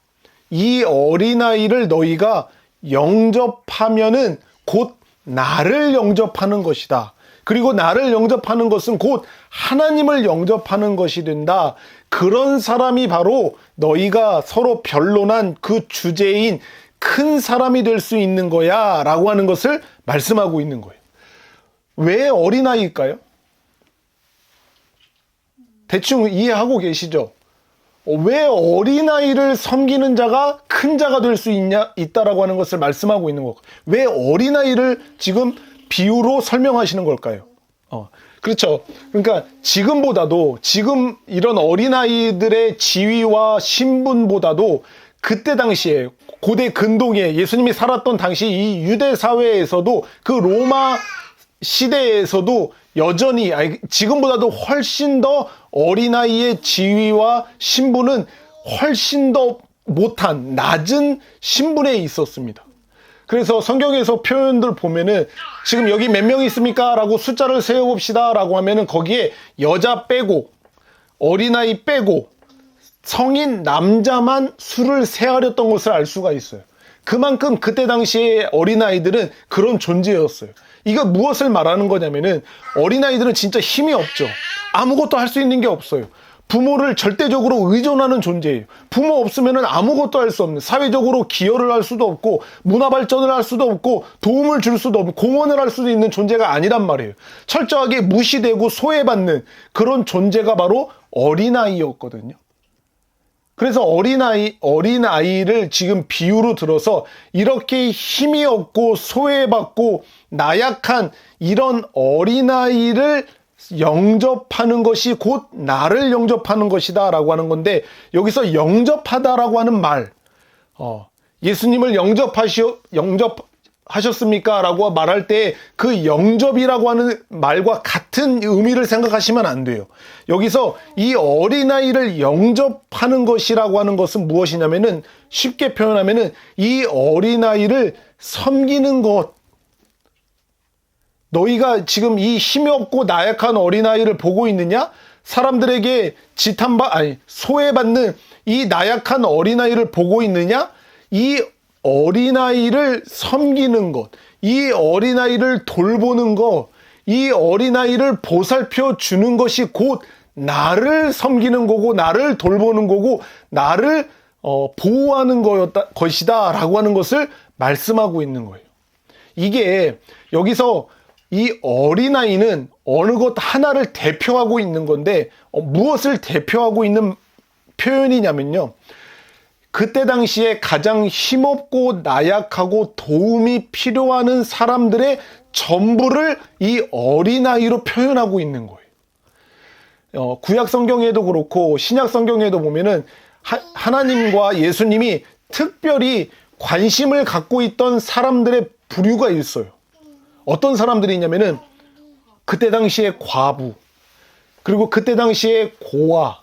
이 어린아이를 너희가 영접하면은 곧 나를 영접하는 것이다. 그리고 나를 영접하는 것은 곧 하나님을 영접하는 것이 된다. 그런 사람이 바로 너희가 서로 변론한 그 주제인 큰 사람이 될 수 있는 거야 라고 하는 것을 말씀하고 있는 거예요. 왜 어린아이일까요? 대충 이해하고 계시죠? 왜 어린아이를 섬기는 자가 큰 자가 될 수 있다라고 하는 것을 말씀하고 있는 걸까요? 왜 어린아이를 지금 비유로 설명하시는 걸까요? 그렇죠. 그러니까 지금 이런 어린아이들의 지위와 신분보다도 그때 당시에 고대 근동에 예수님이 살았던 당시 이 유대 사회에서도 그 로마 시대에서도 여전히 지금보다도 훨씬 더 어린아이의 지위와 신분은 훨씬 더 못한 낮은 신분에 있었습니다. 그래서 성경에서 표현들 보면은 지금 여기 몇 명 있습니까? 라고 숫자를 세어봅시다 라고 하면은 거기에 여자 빼고 어린아이 빼고 성인 남자만 수를 세하렸던 것을 알 수가 있어요. 그만큼 그때 당시에 어린아이들은 그런 존재였어요. 이거 무엇을 말하는 거냐면은 어린아이들은 진짜 힘이 없죠. 아무것도 할 수 있는 게 없어요. 부모를 절대적으로 의존하는 존재예요. 부모 없으면은 아무것도 할 수 없는, 사회적으로 기여를 할 수도 없고 문화 발전을 할 수도 없고 도움을 줄 수도 없고 공헌을 할 수도 있는 존재가 아니란 말이에요. 철저하게 무시되고 소외받는 그런 존재가 바로 어린아이였거든요. 그래서 어린아이를 지금 비유로 들어서 이렇게 힘이 없고 소외받고 나약한 이런 어린아이를 영접하는 것이 곧 나를 영접하는 것이다 라고 하는 건데, 여기서 영접하다라고 하는 말, 예수님을 하셨습니까? 라고 말할 때 그 영접이라고 하는 말과 같은 의미를 생각하시면 안 돼요. 여기서 이 어린아이를 영접하는 것이라고 하는 것은 무엇이냐면은 쉽게 표현하면은 이 어린아이를 섬기는 것. 너희가 지금 이 힘이 없고 나약한 어린아이를 보고 있느냐? 사람들에게 소외받는 이 나약한 어린아이를 보고 있느냐? 이 어린아이를 섬기는 것, 이 어린아이를 돌보는 것, 이 어린아이를 보살펴 주는 것이 곧 나를 섬기는 거고, 나를 돌보는 거고, 나를 보호하는 것이다 라고 하는 것을 말씀하고 있는 거예요. 이게 여기서 이 어린아이는 어느 것 하나를 대표하고 있는 건데, 무엇을 대표하고 있는 표현이냐면요, 그때 당시에 가장 힘없고 나약하고 도움이 필요한 사람들의 전부를 이 어린아이로 표현하고 있는 거예요. 구약 성경에도 그렇고 신약 성경에도 보면은 하나님과 예수님이 특별히 관심을 갖고 있던 사람들의 부류가 있어요. 어떤 사람들이 있냐면은 그때 당시에 과부, 그리고 그때 당시에 고아,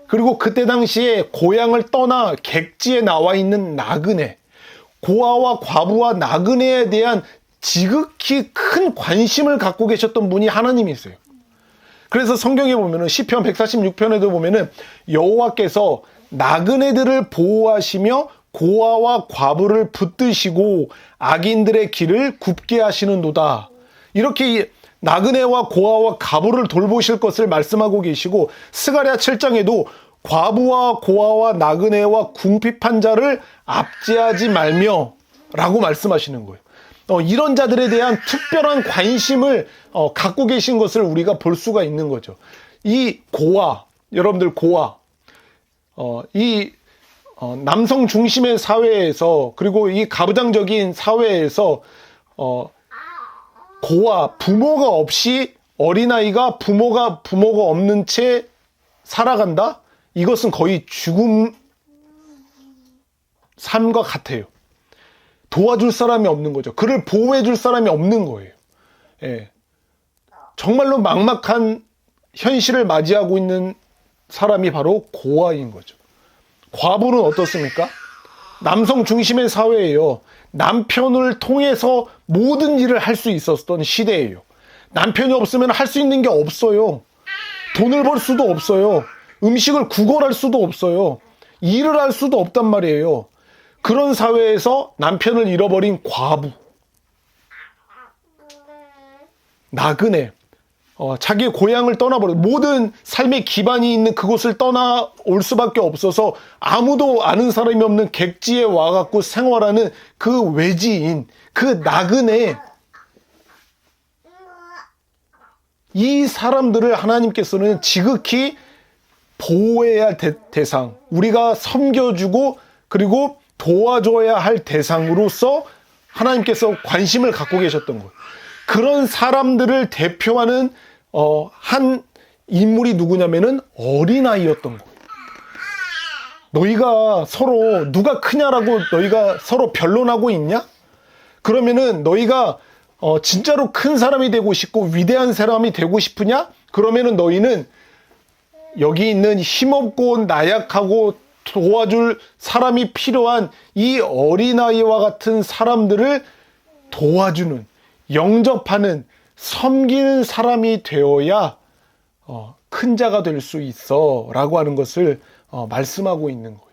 그리고 그때 당시에 고향을 떠나 객지에 나와 있는 나그네, 고아와 과부와 나그네에 대한 지극히 큰 관심을 갖고 계셨던 분이 하나님이세요. 그래서 성경에 보면은 시편 146편에도 보면은 여호와께서 나그네들을 보호하시며 고아와 과부를 붙드시고 악인들의 길을 굽게 하시는도다. 이렇게 나그네와 고아와 과부를 돌보실 것을 말씀하고 계시고, 스가랴 7장에도 과부와 고아와 나그네와 궁핍한 자를 압제하지 말며 라고 말씀하시는 거예요. 이런 자들에 대한 특별한 관심을 갖고 계신 것을 우리가 볼 수가 있는 거죠. 이 고아, 여러분들 고아, 남성 중심의 사회에서, 그리고 이 가부장적인 사회에서 고아, 부모가 없이 어린아이가 부모가 없는 채 살아간다? 이것은 거의 죽음 삶과 같아요. 도와줄 사람이 없는 거죠. 그를 보호해 줄 사람이 없는 거예요. 예. 정말로 막막한 현실을 맞이하고 있는 사람이 바로 고아인 거죠. 과부는 어떻습니까? 남성 중심의 사회예요. 남편을 통해서 모든 일을 할 수 있었던 시대예요. 남편이 없으면 할 수 있는 게 없어요. 돈을 벌 수도 없어요. 음식을 구걸할 수도 없어요. 일을 할 수도 없단 말이에요. 그런 사회에서 남편을 잃어버린 과부, 나그네, 자기의 고향을 떠나버려, 모든 삶의 기반이 있는 그곳을 떠나올 수밖에 없어서 아무도 아는 사람이 없는 객지에 와갖고 생활하는 그 외지인, 그 나그네, 이 사람들을 하나님께서는 지극히 보호해야 할 대상, 우리가 섬겨주고 그리고 도와줘야 할 대상으로서 하나님께서 관심을 갖고 계셨던 거예요. 그런 사람들을 대표하는 한 인물이 누구냐면은 어린아이였던 거예요. 너희가 서로 누가 크냐라고 너희가 서로 변론하고 있냐? 그러면은 너희가 진짜로 큰 사람이 되고 싶고 위대한 사람이 되고 싶으냐? 그러면은 너희는 여기 있는 힘없고 나약하고 도와줄 사람이 필요한 이 어린아이와 같은 사람들을 도와주는, 영접하는, 섬기는 사람이 되어야 큰 자가 될 수 있어 라고 하는 것을 말씀하고 있는 거예요.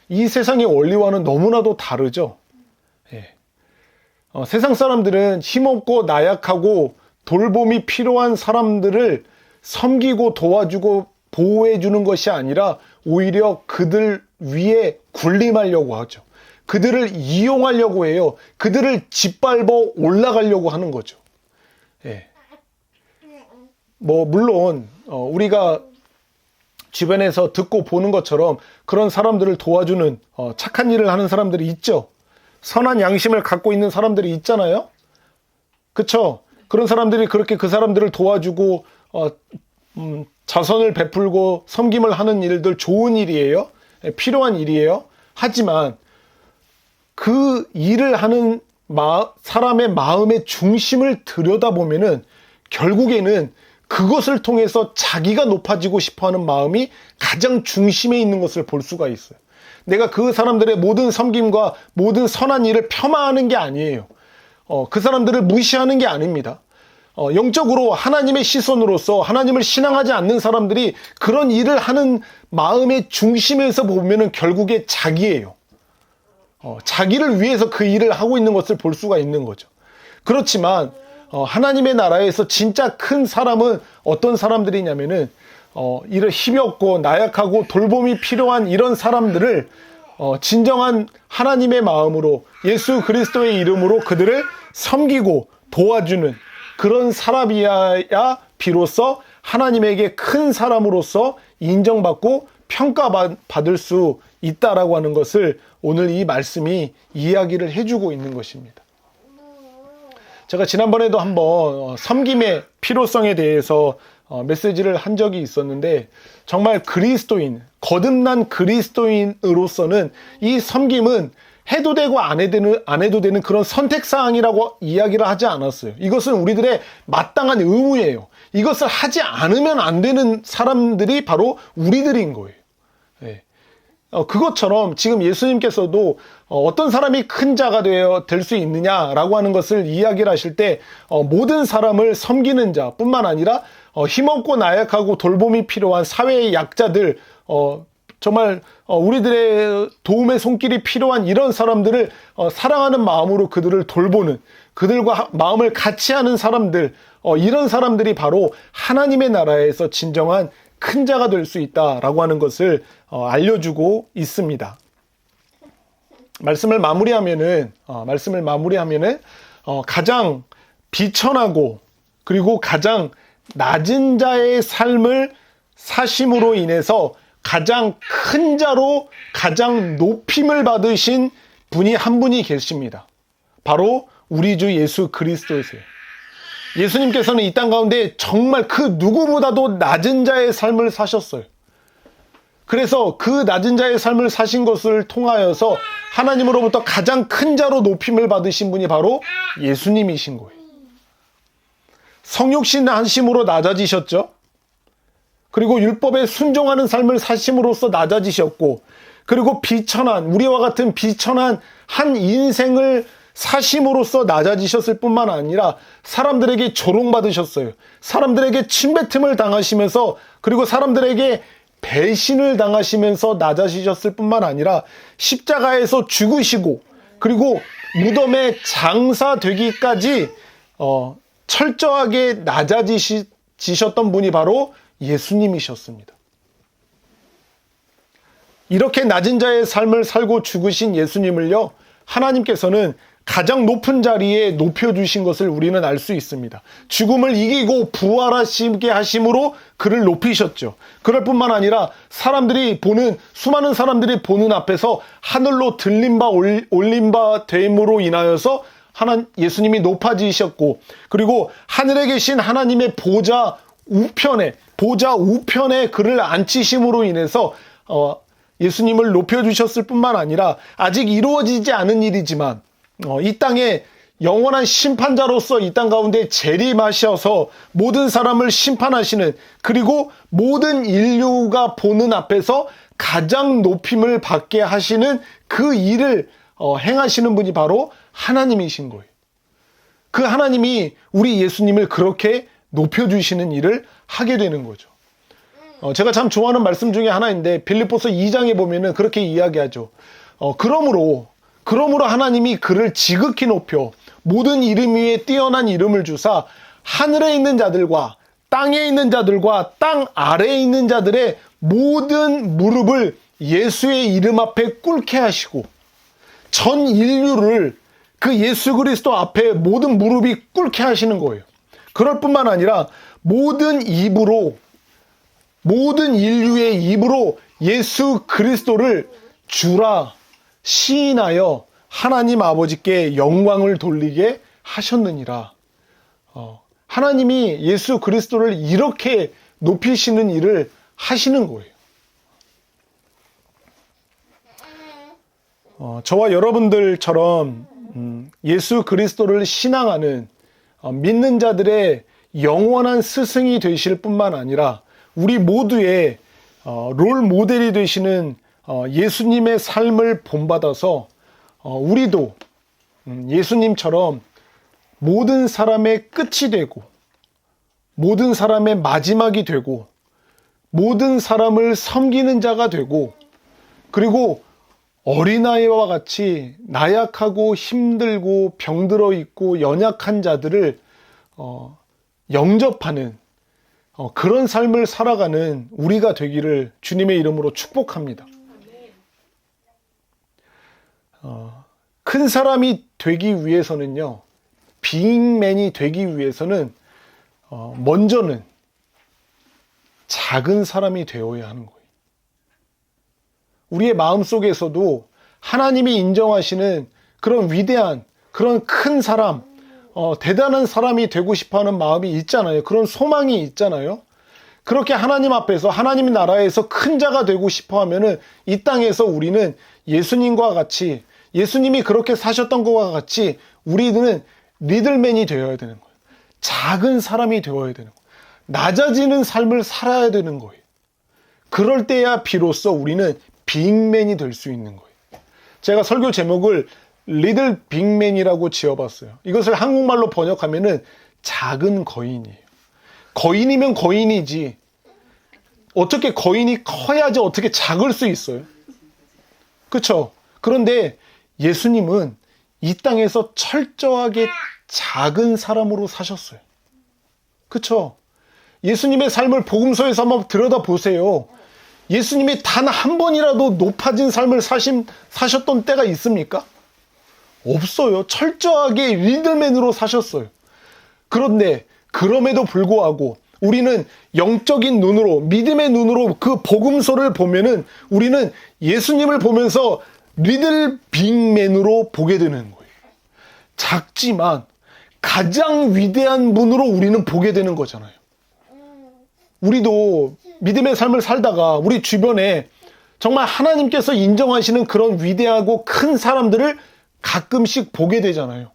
이 세상의 원리와는 너무나도 다르죠. 예. 세상 사람들은 힘없고 나약하고 돌봄이 필요한 사람들을 섬기고 도와주고 보호해 주는 것이 아니라 오히려 그들 위에 군림하려고 하죠. 그들을 이용하려고 해요. 그들을 짓밟아 올라가려고 하는 거죠. 예. 물론 우리가 주변에서 듣고 보는 것처럼 그런 사람들을 도와주는 착한 일을 하는 사람들이 있죠. 선한 양심을 갖고 있는 사람들이 있잖아요. 그쵸? 그런 사람들이 그렇게 그 사람들을 도와주고 자선을 베풀고 섬김을 하는 일들 좋은 일이에요. 필요한 일이에요. 하지만 그 일을 하는 사람의 마음의 중심을 들여다보면은 결국에는 그것을 통해서 자기가 높아지고 싶어하는 마음이 가장 중심에 있는 것을 볼 수가 있어요. 내가 그 사람들의 모든 섬김과 모든 선한 일을 폄하하는 게 아니에요. 그 사람들을 무시하는 게 아닙니다. 영적으로 하나님의 시선으로서 하나님을 신앙하지 않는 사람들이 그런 일을 하는 마음의 중심에서 보면은 결국에 자기예요. 자기를 위해서 그 일을 하고 있는 것을 볼 수가 있는 거죠. 그렇지만 하나님의 나라에서 진짜 큰 사람은 어떤 사람들이냐면은 이런 힘이 없고 나약하고 돌봄이 필요한 이런 사람들을 진정한 하나님의 마음으로 예수 그리스도의 이름으로 그들을 섬기고 도와주는 그런 사람이야 비로소 하나님에게 큰 사람으로서 인정받고 평가받을 수 있다라고 하는 것을 오늘 이 말씀이 이야기를 해주고 있는 것입니다. 제가 지난번에도 한번 섬김의 필요성에 대해서 메시지를 한 적이 있었는데 정말 그리스도인, 거듭난 그리스도인으로서는 이 섬김은 해도 되고 안 해도 되는 그런 선택사항이라고 이야기를 하지 않았어요. 이것은 우리들의 마땅한 의무예요. 이것을 하지 않으면 안 되는 사람들이 바로 우리들인 거예요. 네. 그것처럼 지금 예수님께서도 어떤 사람이 큰 자가 될 수 있느냐라고 하는 것을 이야기를 하실 때 모든 사람을 섬기는 자 뿐만 아니라 힘없고 나약하고 돌봄이 필요한 사회의 약자들, 정말 우리들의 도움의 손길이 필요한 이런 사람들을 사랑하는 마음으로 그들을 돌보는, 그들과 마음을 같이 하는 사람들, 이런 사람들이 바로 하나님의 나라에서 진정한 큰 자가 될 수 있다라고 하는 것을 알려주고 있습니다. 말씀을 마무리하면은 가장 비천하고 그리고 가장 낮은 자의 삶을 사심으로 인해서 가장 큰 자로 가장 높임을 받으신 분이 한 분이 계십니다. 바로 우리 주 예수 그리스도이세요. 예수님께서는 이 땅 가운데 정말 그 누구보다도 낮은 자의 삶을 사셨어요. 그래서 그 낮은 자의 삶을 사신 것을 통하여서 하나님으로부터 가장 큰 자로 높임을 받으신 분이 바로 예수님이신 거예요. 성육신 하심으로 낮아지셨죠. 그리고 율법에 순종하는 삶을 사심으로써 낮아지셨고, 그리고 비천한, 우리와 같은 비천한 한 인생을 사심으로써 낮아지셨을 뿐만 아니라 사람들에게 조롱받으셨어요. 사람들에게 침뱉음을 당하시면서, 그리고 사람들에게 배신을 당하시면서 낮아지셨을 뿐만 아니라 십자가에서 죽으시고, 그리고 무덤에 장사되기까지 철저하게 낮아지셨던 분이 바로 예수님이셨습니다. 이렇게 낮은 자의 삶을 살고 죽으신 예수님을요, 하나님께서는 가장 높은 자리에 높여주신 것을 우리는 알 수 있습니다. 죽음을 이기고 부활하시게 하심으로 그를 높이셨죠. 그럴 뿐만 아니라 수많은 사람들이 보는 앞에서 하늘로 올린 바 됨으로 인하여서 예수님이 높아지셨고, 그리고 하늘에 계신 하나님의 보좌 우편에 그를 앉히심으로 인해서 예수님을 높여주셨을 뿐만 아니라 아직 이루어지지 않은 일이지만 이 땅에 영원한 심판자로서 이 땅 가운데 재림하셔서 모든 사람을 심판하시는, 그리고 모든 인류가 보는 앞에서 가장 높임을 받게 하시는 그 일을 행하시는 분이 바로 하나님이신 거예요. 그 하나님이 우리 예수님을 그렇게 높여주시는 일을 하게 되는 거죠. 제가 참 좋아하는 말씀 중에 하나인데 빌립보서 2장에 보면은 그렇게 이야기하죠. 그러므로 하나님이 그를 지극히 높여 모든 이름 위에 뛰어난 이름을 주사 하늘에 있는 자들과 땅에 있는 자들과 땅 아래에 있는 자들의 모든 무릎을 예수의 이름 앞에 꿇게 하시고, 전 인류를 그 예수 그리스도 앞에 모든 무릎이 꿇게 하시는 거예요. 그럴 뿐만 아니라 모든 인류의 입으로 예수 그리스도를 주라 시인하여 하나님 아버지께 영광을 돌리게 하셨느니라. 하나님이 예수 그리스도를 이렇게 높이시는 일을 하시는 거예요. 저와 여러분들처럼 예수 그리스도를 신앙하는 믿는 자들의 영원한 스승이 되실 뿐만 아니라 우리 모두의 롤 모델이 되시는 예수님의 삶을 본받아서 우리도 예수님처럼 모든 사람의 끝이 되고 모든 사람의 마지막이 되고 모든 사람을 섬기는 자가 되고 그리고 어린아이와 같이 나약하고 힘들고 병들어 있고 연약한 자들을 영접하는 그런 삶을 살아가는 우리가 되기를 주님의 이름으로 축복합니다. 큰 사람이 되기 위해서는요, 빅맨이 되기 위해서는 먼저는 작은 사람이 되어야 하는 거예요. 우리의 마음속에서도 하나님이 인정하시는 그런 위대한, 그런 큰 사람, 대단한 사람이 되고 싶어하는 마음이 있잖아요. 그런 소망이 있잖아요. 그렇게 하나님 앞에서, 하나님 나라에서 큰 자가 되고 싶어하면은 이 땅에서 우리는 예수님과 같이, 예수님이 그렇게 사셨던 것과 같이 우리는 리들맨이 되어야 되는 거예요. 작은 사람이 되어야 되는 거예요. 낮아지는 삶을 살아야 되는 거예요. 그럴 때야 비로소 우리는 빅맨이 될 수 있는 거예요. 제가 설교 제목을 리들 빅맨이라고 지어봤어요. 이것을 한국말로 번역하면은 작은 거인이에요. 거인이면 거인이지. 어떻게 거인이 커야지 어떻게 작을 수 있어요? 그렇죠? 그런데 예수님은 이 땅에서 철저하게 작은 사람으로 사셨어요. 그렇죠? 예수님의 삶을 복음서에서 한번 들여다보세요. 예수님이 단 한 번이라도 높아진 삶을 사셨던 때가 있습니까? 없어요. 철저하게 리들맨으로 사셨어요. 그런데 그럼에도 불구하고 우리는 영적인 눈으로, 믿음의 눈으로 그 복음서를 보면은 우리는 예수님을 보면서 리들 빅맨으로 보게 되는 거예요. 작지만 가장 위대한 분으로 우리는 보게 되는 거잖아요. 우리도 믿음의 삶을 살다가 우리 주변에 정말 하나님께서 인정하시는 그런 위대하고 큰 사람들을 가끔씩 보게 되잖아요.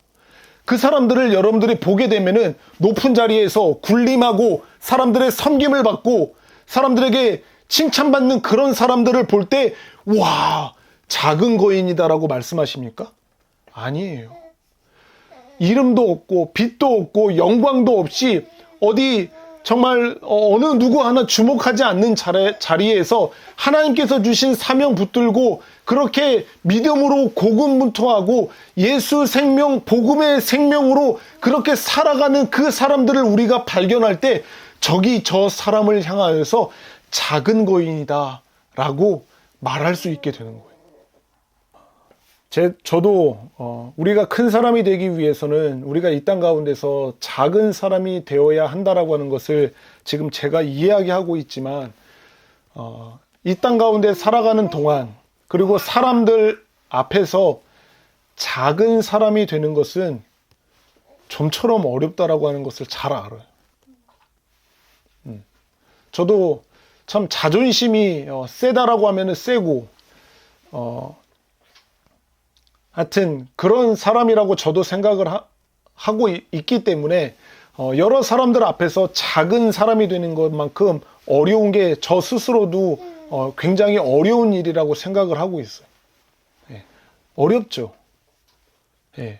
그 사람들을 여러분들이 보게 되면은 높은 자리에서 군림하고 사람들의 섬김을 받고 사람들에게 칭찬받는 그런 사람들을 볼 때, 와, 작은 거인이다라고 말씀하십니까? 아니에요. 이름도 없고 빛도 없고 영광도 없이 어디 정말 어느 누구 하나 주목하지 않는 자리에서 하나님께서 주신 사명 붙들고 그렇게 믿음으로 고군분투하고 예수 생명, 복음의 생명으로 그렇게 살아가는 그 사람들을 우리가 발견할 때 저기 저 사람을 향하여서 작은 거인이다 라고 말할 수 있게 되는 거예요. 저도 우리가 큰 사람이 되기 위해서는 우리가 이 땅 가운데서 작은 사람이 되어야 한다라고 하는 것을 지금 제가 이야기하고 있지만 이 땅 가운데 살아가는 동안 그리고 사람들 앞에서 작은 사람이 되는 것은 좀처럼 어렵다라고 하는 것을 잘 알아요. 저도 참 자존심이 세다라고 하면은 세고 하여튼 그런 사람이라고 저도 생각을 하고 있기 때문에 여러 사람들 앞에서 작은 사람이 되는 것만큼 어려운 게 저 스스로도 굉장히 어려운 일이라고 생각을 하고 있어요. 예, 어렵죠. 예,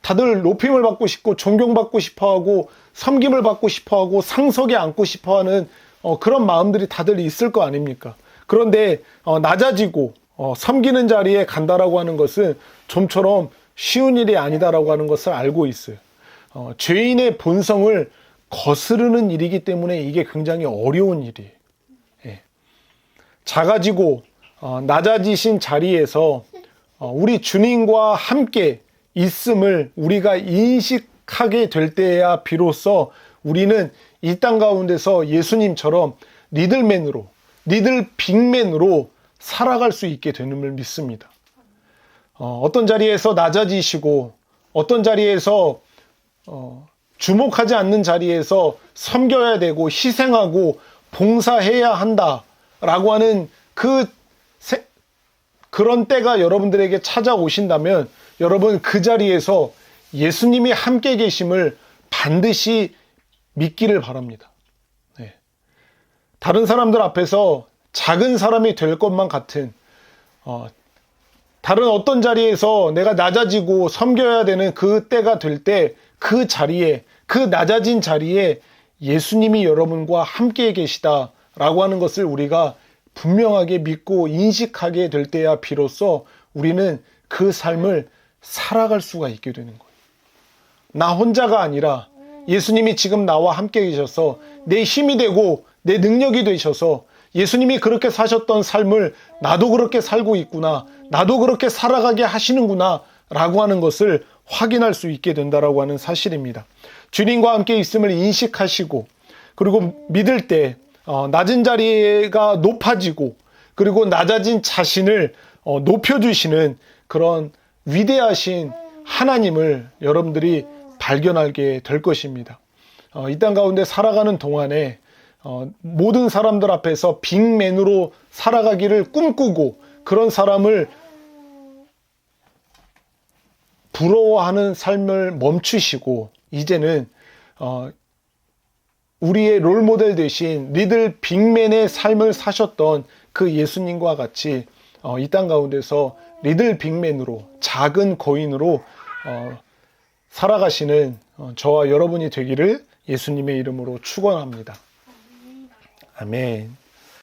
다들 높임을 받고 싶고 존경받고 싶어하고 섬김을 받고 싶어하고 상석에 앉고 싶어하는 그런 마음들이 다들 있을 거 아닙니까? 그런데 낮아지고 섬기는 자리에 간다라고 하는 것은 좀처럼 쉬운 일이 아니다라고 하는 것을 알고 있어요. 죄인의 본성을 거스르는 일이기 때문에 이게 굉장히 어려운 일이에요. 예. 작아지고 낮아지신 자리에서 우리 주님과 함께 있음을 우리가 인식하게 될 때야 비로소 우리는 이 땅 가운데서 예수님처럼 리들맨으로, 리들 빅맨으로 살아갈 수 있게 되는을 믿습니다. 어떤 자리에서 낮아지시고 어떤 자리에서 주목하지 않는 자리에서 섬겨야 되고 희생하고 봉사해야 한다라고 하는 그런 때가 여러분들에게 찾아오신다면 여러분 그 자리에서 예수님이 함께 계심을 반드시 믿기를 바랍니다. 네. 다른 사람들 앞에서 작은 사람이 될 것만 같은 다른 어떤 자리에서 내가 낮아지고 섬겨야 되는 그 때가 될 때 그 자리에, 그 낮아진 자리에 예수님이 여러분과 함께 계시다라고 하는 것을 우리가 분명하게 믿고 인식하게 될 때야 비로소 우리는 그 삶을 살아갈 수가 있게 되는 거예요. 나 혼자가 아니라 예수님이 지금 나와 함께 계셔서 내 힘이 되고 내 능력이 되셔서 예수님이 그렇게 사셨던 삶을 나도 그렇게 살고 있구나, 나도 그렇게 살아가게 하시는구나 라고 하는 것을 확인할 수 있게 된다라고 하는 사실입니다. 주님과 함께 있음을 인식하시고 그리고 믿을 때 낮은 자리가 높아지고 그리고 낮아진 자신을 높여주시는 그런 위대하신 하나님을 여러분들이 발견하게 될 것입니다. 이 땅 가운데 살아가는 동안에 모든 사람들 앞에서 빅맨으로 살아가기를 꿈꾸고 그런 사람을 부러워하는 삶을 멈추시고 이제는 우리의 롤모델 되신 리들 빅맨의 삶을 사셨던 그 예수님과 같이 이 땅 가운데서 리들 빅맨으로 작은 거인으로 살아가시는 저와 여러분이 되기를 예수님의 이름으로 축원합니다. 아멘.